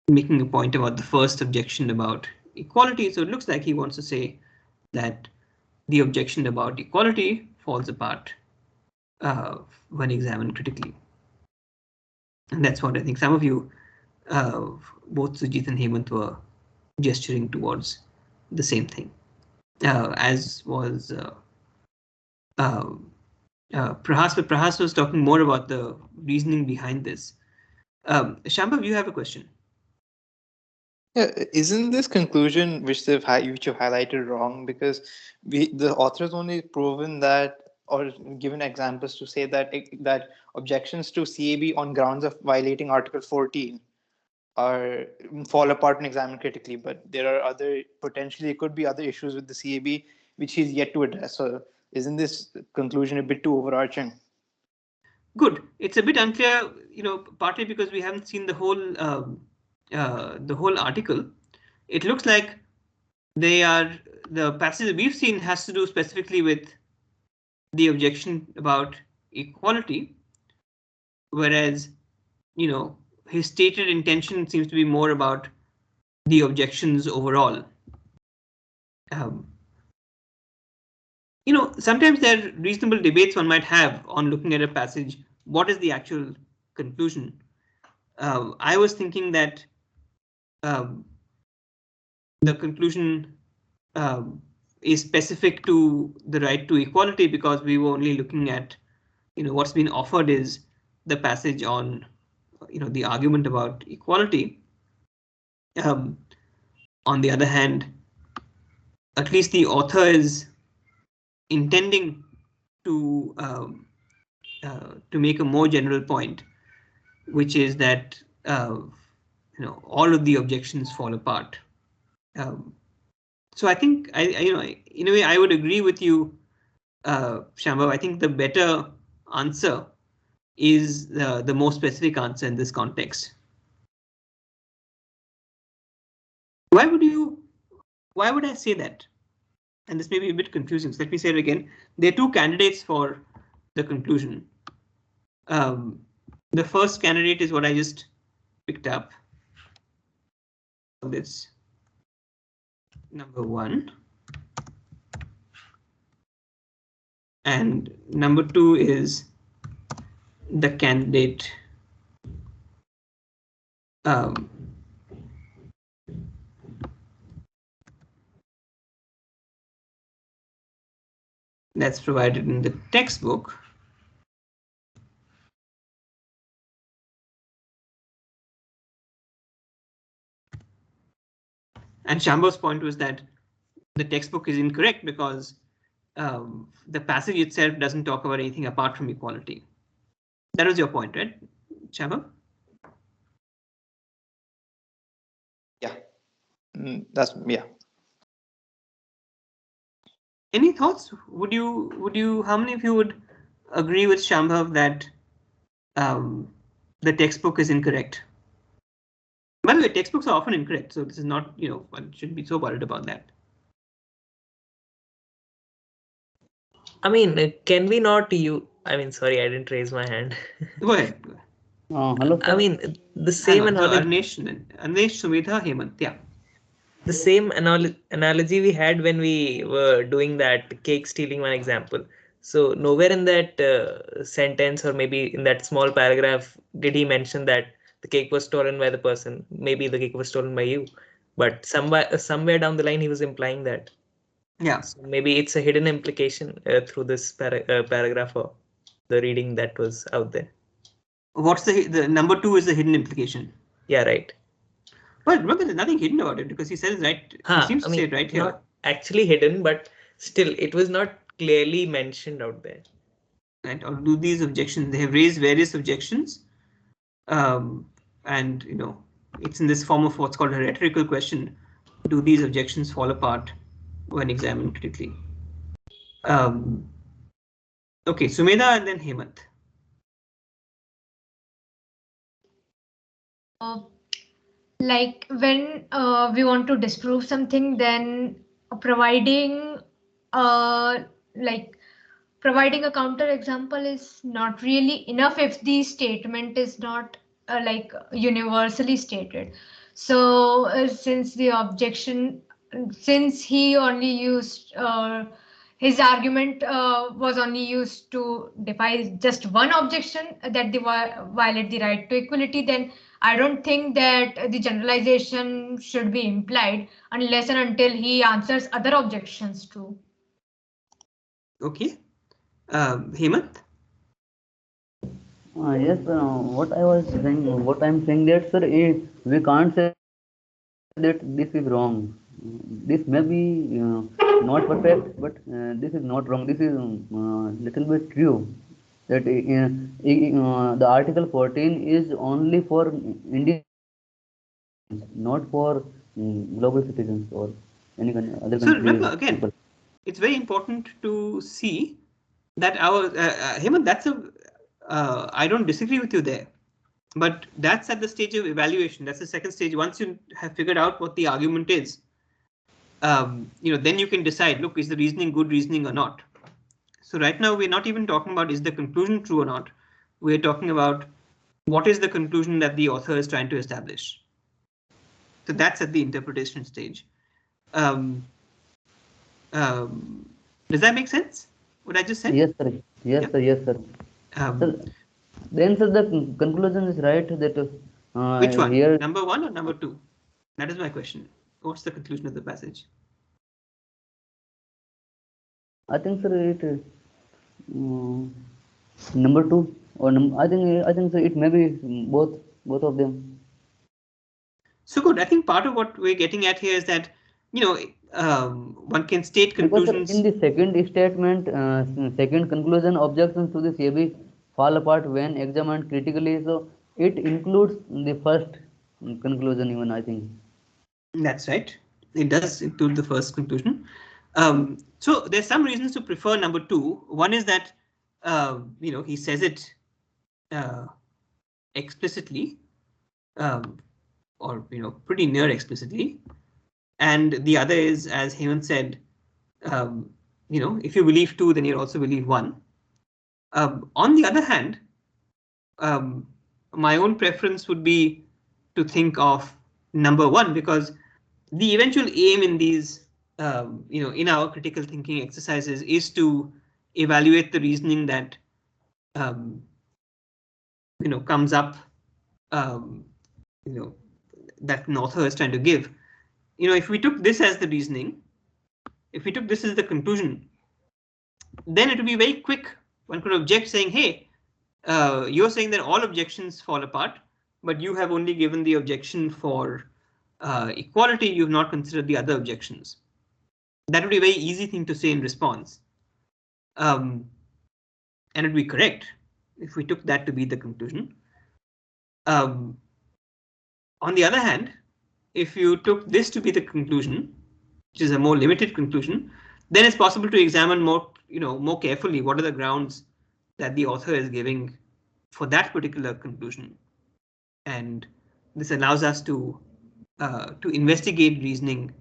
making a point about the first objection about equality. So it looks like he wants to say that the objection about equality falls apart when examined critically. And that's what I think some of you, both Sujit and Hemant, were gesturing towards the same thing, as was Prahas. But Prahas was talking more about the reasoning behind this. Shambhav, you have a question. Yeah, isn't this conclusion which you've highlighted wrong? Because the authors only proven that or given examples to say that that objections to CAB on grounds of violating Article 14 are fall apart when examined critically, but there are other potentially could be other issues with the CAB which he's yet to address. So isn't this conclusion a bit too overarching? Good. It's a bit unclear, partly because we haven't seen the whole article. It looks like the passage we've seen has to do specifically with the objection about equality, whereas his stated intention seems to be more about the objections overall. sometimes there are reasonable debates one might have on looking at a passage. What is the actual conclusion? I was thinking that um, the conclusion is specific to the right to equality because we were only looking at, what's been offered is the passage on, the argument about equality. On the other hand, at least the author is intending to make a more general point, which is that all of the objections fall apart. So I think in a way I would agree with you, Shambhav. I think the better answer is the more specific answer in this context. Why would I say that? And this may be a bit confusing, so let me say it again. There are two candidates for the conclusion. The first candidate is what I just picked up. This number 1. And number 2 is the candidate that's provided in the textbook. And Shambhav's point was that the textbook is incorrect because the passage itself doesn't talk about anything apart from equality. That was your point, right, Shambhav? Yeah, that's yeah. Any thoughts? Would you? How many of you would agree with Shambhav that the textbook is incorrect? By the way, textbooks are often incorrect, so this is not, one shouldn't be so worried about that. I mean, can we not I mean, sorry, I didn't raise my hand. Go ahead. Hello, sir. I mean, the same analogy. Anesh, Sumedha, Hemant, yeah. The same analogy we had when we were doing that cake stealing one example. So nowhere in that sentence or maybe in that small paragraph did he mention that the cake was stolen by the person. Maybe the cake was stolen by you, but somewhere down the line he was implying that. Yeah. So maybe it's a hidden implication through this paragraph or the reading that was out there. What's the number 2 is the hidden implication? Yeah, right. Well, remember, there's nothing hidden about it because he says right. He seems to say it right here. Not actually hidden, but still, it was not clearly mentioned out there. Right, or do these objections? They have raised various objections, and it's in this form of what's called a rhetorical question. Do these objections fall apart when examined critically? Okay, Sumedha and then Hemant. Like when we want to disprove something, then providing providing a counter example is not really enough if the statement is not universally stated. So since he only used his argument was only used to defy just one objection that they violate the right to equality, then I don't think that the generalization should be implied unless and until he answers other objections too. Okay. Hemant? Yes, what I'm saying that, sir, we can't say that this is wrong. This may be not perfect, but this is not wrong. This is little bit true. That the Article 14 is only for Indians, not for global citizens or any other country. So remember again, people. It's very important to see that our Hemant, that's I don't disagree with you there, but that's at the stage of evaluation. That's the second stage. Once you have figured out what the argument is, then you can decide, look, is the reasoning good reasoning or not? So right now we're not even talking about is the conclusion true or not. We're talking about what is the conclusion that the author is trying to establish. So that's at the interpretation stage. Does that make sense? What I just said? Yes, sir. Yes, Yeah. sir. Yes, sir. Um, Sir, then, sir, the conclusion is right that which one? here. Number 1 or number 2? That is my question. What's the conclusion of the passage? I think, sir, it um, number two or I think, sir, it may be both of them. So good. I think part of what we're getting at here is that, one can state Because, sir, conclusions. in the second statement, second conclusion, objections to the CAB fall apart when examined critically. So it includes the first conclusion even, I think. That's right. It does include the first conclusion. So there's some reasons to prefer number 2. One is that, he says it explicitly, or pretty near explicitly. And the other is, as Hemant said, if you believe 2, then you also believe 1. On the other hand, my own preference would be to think of number 1, because the eventual aim in these, in our critical thinking exercises is to evaluate the reasoning that, comes up, that an author is trying to give. If we took this as the reasoning, if we took this as the conclusion, then it would be very quick. One could object saying, hey, you're saying that all objections fall apart, but you have only given the objection for equality. You've not considered the other objections. That would be a very easy thing to say in response. And it would be correct if we took that to be the conclusion. On the other hand, if you took this to be the conclusion, which is a more limited conclusion, then it's possible to examine more carefully what are the grounds that the author is giving for that particular conclusion. And this allows us to investigate reasoning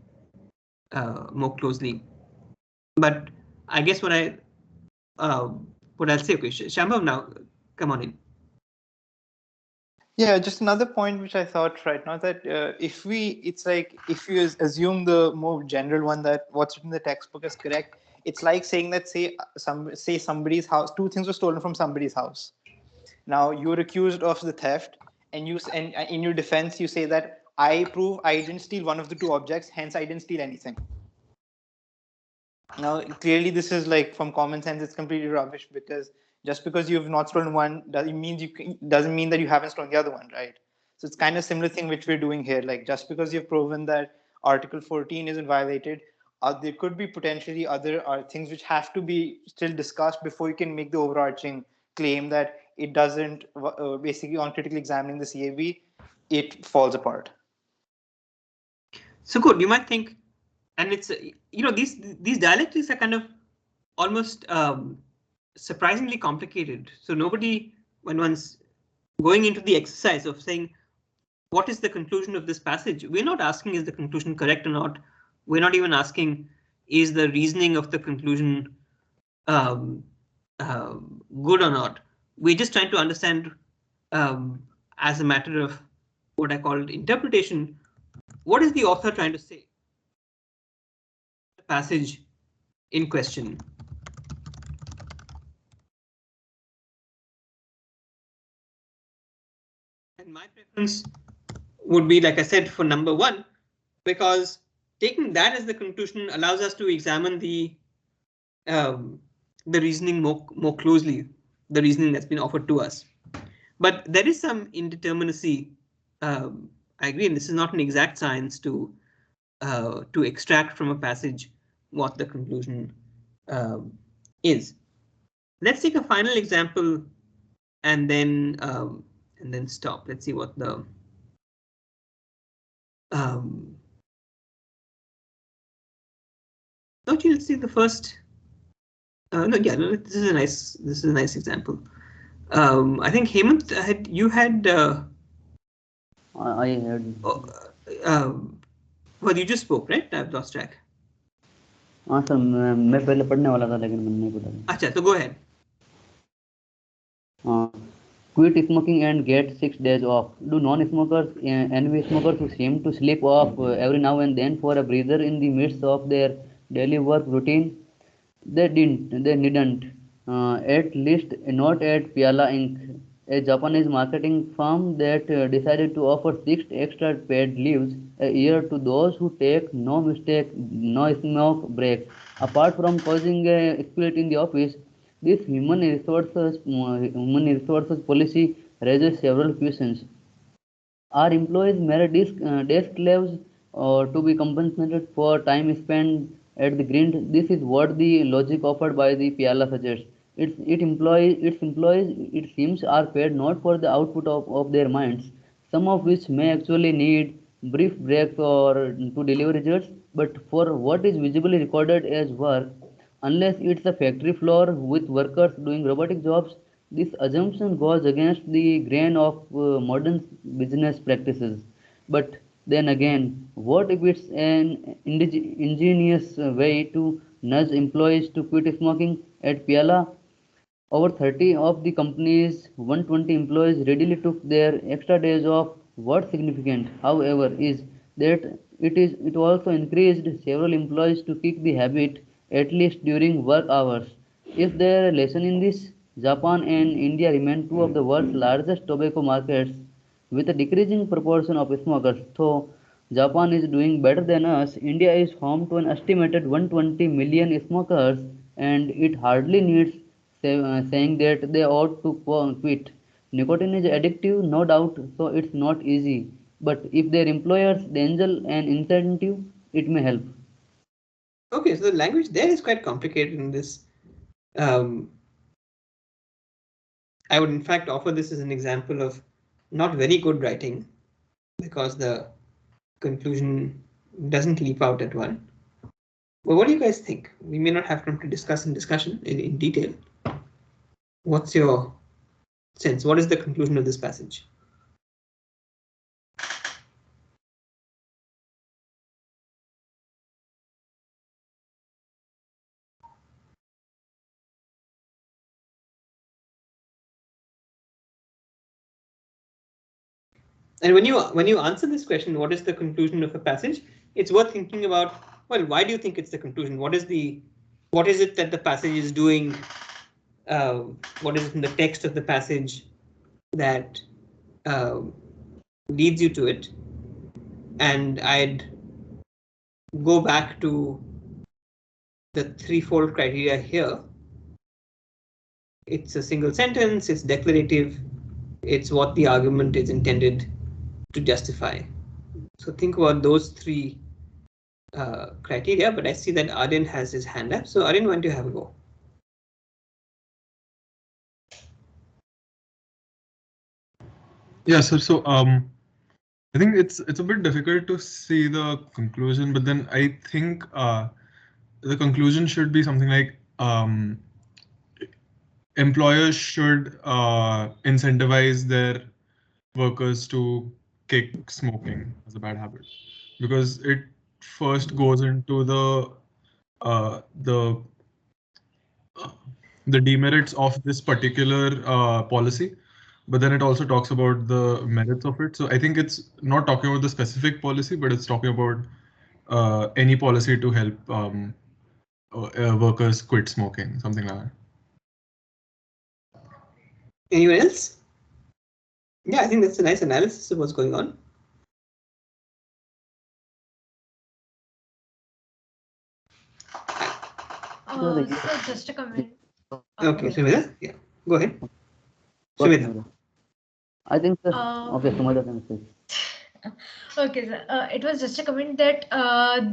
more closely. But I guess what I'll say, okay, Shambhav, now come on in. Yeah, just another point which I thought right now that it's like if you assume the more general one that what's in the textbook is correct, it's like saying that say somebody's house, 2 things were stolen from somebody's house. Now you're accused of the theft, and in your defense you say that I prove I didn't steal one of the 2 objects, hence I didn't steal anything. Now, clearly, this is like from common sense, it's completely rubbish, because just because you've not stolen one doesn't mean that you haven't stolen the other one, right? So it's kind of similar thing which we're doing here. Like just because you've proven that Article 14 isn't violated, there could be potentially other things which have to be still discussed before you can make the overarching claim that it doesn't basically on critically examining the CAB, it falls apart. So good. You might think, and it's these dialectics are kind of almost surprisingly complicated. So nobody, when one's going into the exercise of saying what is the conclusion of this passage, we're not asking is the conclusion correct or not. We're not even asking is the reasoning of the conclusion good or not. We're just trying to understand, as a matter of what I call interpretation, what is the author trying to say? The passage in question. And my preference would be, like I said, for number 1, because taking that as the conclusion allows us to examine the reasoning more closely, the reasoning that's been offered to us. But there is some indeterminacy. I agree, and this is not an exact science to extract from a passage what the conclusion is. Let's take a final example and then stop. Let's see what the okay, let's see the first. This is a nice example. I think Hemant you had. I heard. Well, you just spoke, right? I've lost track. हाँ sir मैं पहले पढ़ने वाला था लेकिन मैंने नहीं पढ़ा. अच्छा, so go ahead. Quit smoking and get 6 days off. Do non-smokers envy smokers who seem to slip off every now and then for a breather in the midst of their daily work routine? They didn't. At least not at Piala Inc., a Japanese marketing firm that decided to offer 6 extra paid leaves a year to those who take no smoke breaks. Apart from causing a split in the office, this human resources policy raises several questions. Are employees mere desk slaves or to be compensated for time spent at the grind? This is what the logic offered by the Piala suggests. Its employees, it seems, are paid not for the output of their minds, some of which may actually need brief breaks or to deliver results, but for what is visibly recorded as work. Unless it's a factory floor with workers doing robotic jobs, this assumption goes against the grain of modern business practices. But then again, what if it's an ingenious way to nudge employees to quit smoking? At Piala, over 30 of the company's 120 employees readily took their extra days off. What's significant, however, is that it also encouraged several employees to kick the habit at least during work hours. Is there a lesson in this? Japan and India remain two of the world's largest tobacco markets with a decreasing proportion of smokers. Though Japan is doing better than us, India is home to an estimated 120 million smokers, and it hardly needs saying that they ought to quit. Nicotine is addictive, no doubt, so it's not easy. But if their employers dangle an incentive, it may help. Okay, so the language there is quite complicated in this. I would in fact offer this as an example of not very good writing because the conclusion doesn't leap out at one. Well, what do you guys think? We may not have time to discuss in discussion in detail. What's your sense? What is the conclusion of this passage? And when you answer this question, what is the conclusion of a passage? It's worth thinking about. Well, why do you think it's the conclusion? What is it that the passage is doing? What is it in the text of the passage that leads you to it? And I'd go back to the threefold criteria here. It's a single sentence, it's declarative, it's what the argument is intended to justify. So think about those three criteria, but I see that Aryan has his hand up. So Aryan, why don't you have a go? Yeah, sir. So I think it's a bit difficult to see the conclusion, but then I think the conclusion should be something like employers should incentivize their workers to kick smoking as a bad habit, because it first goes into uh, the the demerits of this particular policy, but then it also talks about the merits of it. So I think it's not talking about the specific policy, but it's talking about any policy to help workers quit smoking, something like that. Anyone else? Yeah, I think that's a nice analysis of what's going on. So just a comment. Okay, Sumedha, yeah, go ahead. What, Sumedha. Sumedha? I think, sir. Okay, Sumedha can say. Okay, sir. It was just a comment that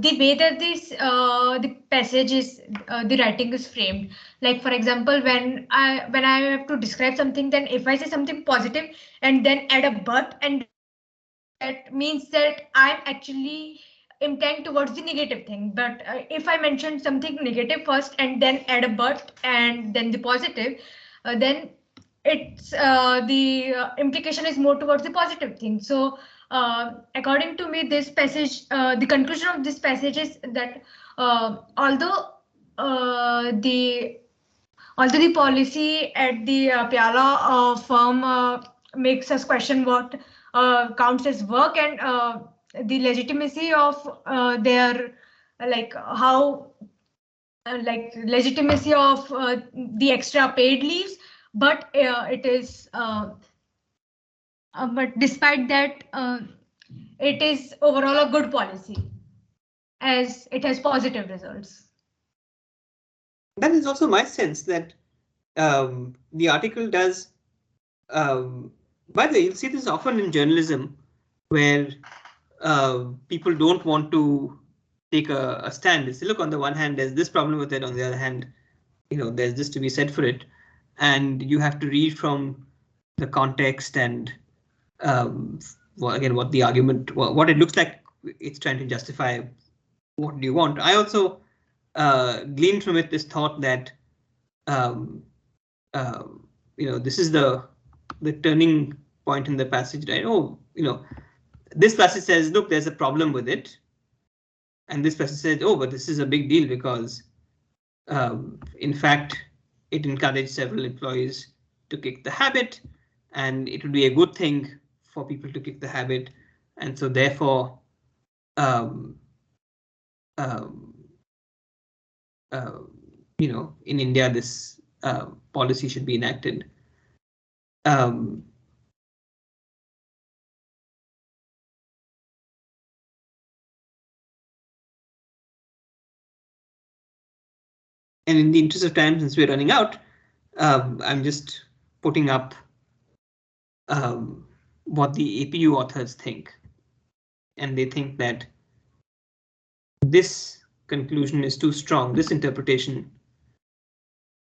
the way that this the passage is the writing is framed. Like for example, when I have to describe something, then if I say something positive and then add a but, and that means that I'm actually intent towards the negative thing. But if I mention something negative first and then add a but and then the positive, then it's the implication is more towards the positive thing. So according to me, this passage, the conclusion of this passage is that although the policy at the Pyala firm makes us question what counts as work, and the legitimacy of their, like how like legitimacy of the extra paid leaves, but it is but despite that, it is overall a good policy as it has positive results. That is also my sense that the article does. By the way, you'll see this often in journalism, where people don't want to take a stand. They say, look, on the one hand, there's this problem with it. On the other hand, there's this to be said for it, and you have to read from the context and again what the argument, what it looks like it's trying to justify. What do you want? I also gleaned from it this thought that this is the turning point in the passage, right? Oh, this passage says, look, there's a problem with it, and this passage says, oh, but this is a big deal because in fact it encouraged several employees to kick the habit, and it would be a good thing for people to kick the habit, and so therefore in India this policy should be enacted. And in the interest of time, since we're running out, I'm just putting up what the APU authors think. And they think that this conclusion is too strong. This interpretation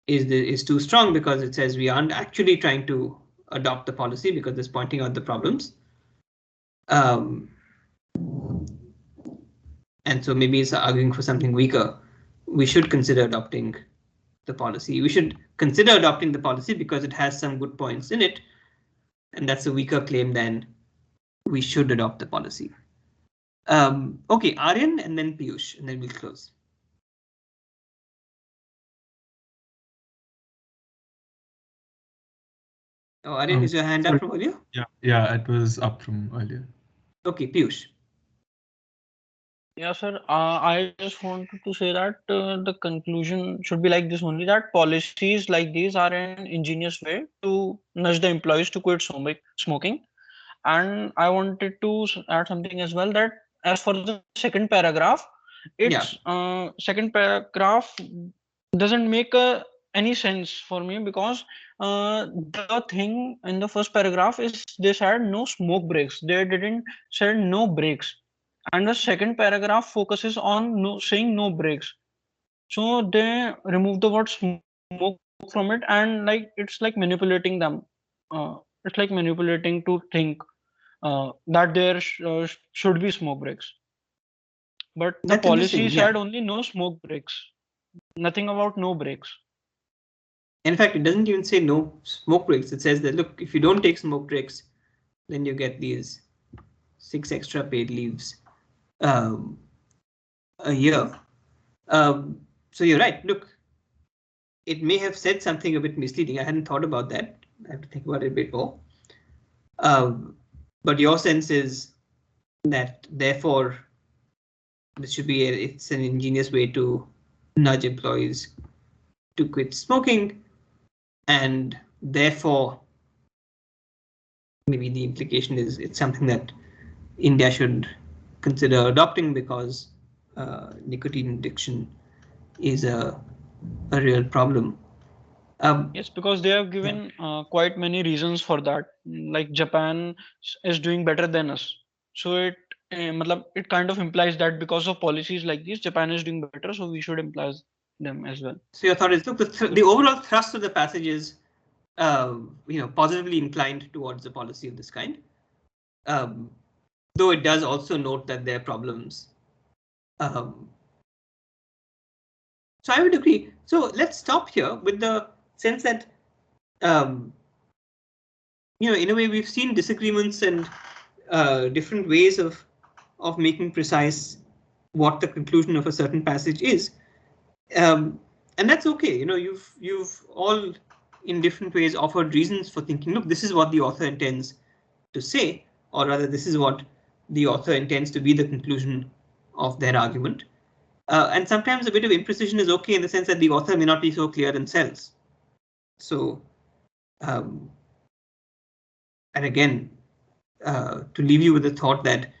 is too strong because it says we aren't actually trying to adopt the policy because it's pointing out the problems. And so maybe it's arguing for something weaker. We should consider adopting the policy. We should consider adopting the policy because it has some good points in it. And that's a weaker claim than we should adopt the policy. Okay, Aryan and then Piyush, and then we'll close. Oh, Aryan, is your hand up from earlier? Yeah, it was up from earlier. Okay, Piyush. Yeah, sir. I just wanted to say that the conclusion should be like this only, that policies like these are an ingenious way to nudge the employees to quit smoking. And I wanted to add something as well, that as for the second paragraph, its second paragraph doesn't make any sense for me, because the thing in the first paragraph is they said no smoke breaks. They didn't say no breaks. And the second paragraph focuses on saying no breaks. So they remove the word smoke from it, and it's like manipulating them. It's like manipulating to think that there should be smoke breaks. But the policy said only no smoke breaks. Nothing about no breaks. In fact, it doesn't even say no smoke breaks. It says that, look, if you don't take smoke breaks, then you get these 6 extra paid leaves a year. So you're right. Look, it may have said something a bit misleading. I hadn't thought about that. I have to think about it a bit more. But your sense is that therefore this should be it's an ingenious way to nudge employees to quit smoking, and therefore maybe the implication is it's something that India should consider adopting because nicotine addiction is a real problem. Yes, because they have given quite many reasons for that. Like Japan is doing better than us. So it kind of implies that because of policies like this, Japan is doing better, so we should imply them as well. So your thought is, look, the overall thrust of the passage is positively inclined towards a policy of this kind. Though it does also note that there are problems. So I would agree. So let's stop here with the sense that, in a way we've seen disagreements and different ways of making precise what the conclusion of a certain passage is. And that's okay. You've all in different ways offered reasons for thinking, look, this is what the author intends to say, or rather this is what the author intends to be the conclusion of their argument. And sometimes a bit of imprecision is okay in the sense that the author may not be so clear themselves. So, and again, to leave you with the thought that,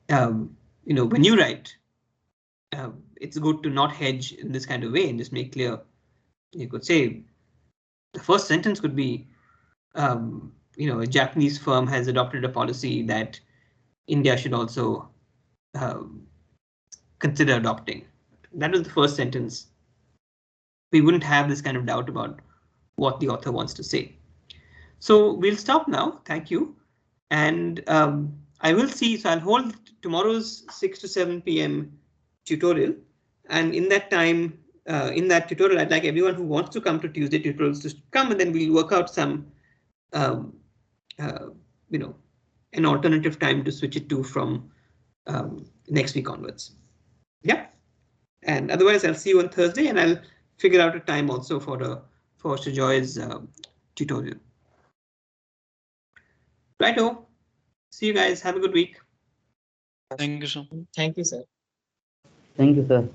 when you write, it's good to not hedge in this kind of way and just make clear. You could say the first sentence could be, a Japanese firm has adopted a policy that India should also consider adopting. That was the first sentence. We wouldn't have this kind of doubt about what the author wants to say. So we'll stop now. Thank you. And I will see, so I'll hold tomorrow's 6 to 7 p.m. tutorial. And in that time, in that tutorial, I'd like everyone who wants to come to Tuesday tutorials to come, and then we'll work out some, an alternative time to switch it to from next week onwards. Yeah. And otherwise, I'll see you on Thursday, and I'll figure out a time also for Sujoy's tutorial. Righto. See you guys. Have a good week. Thank you, sir. Thank you, sir. Thank you, sir.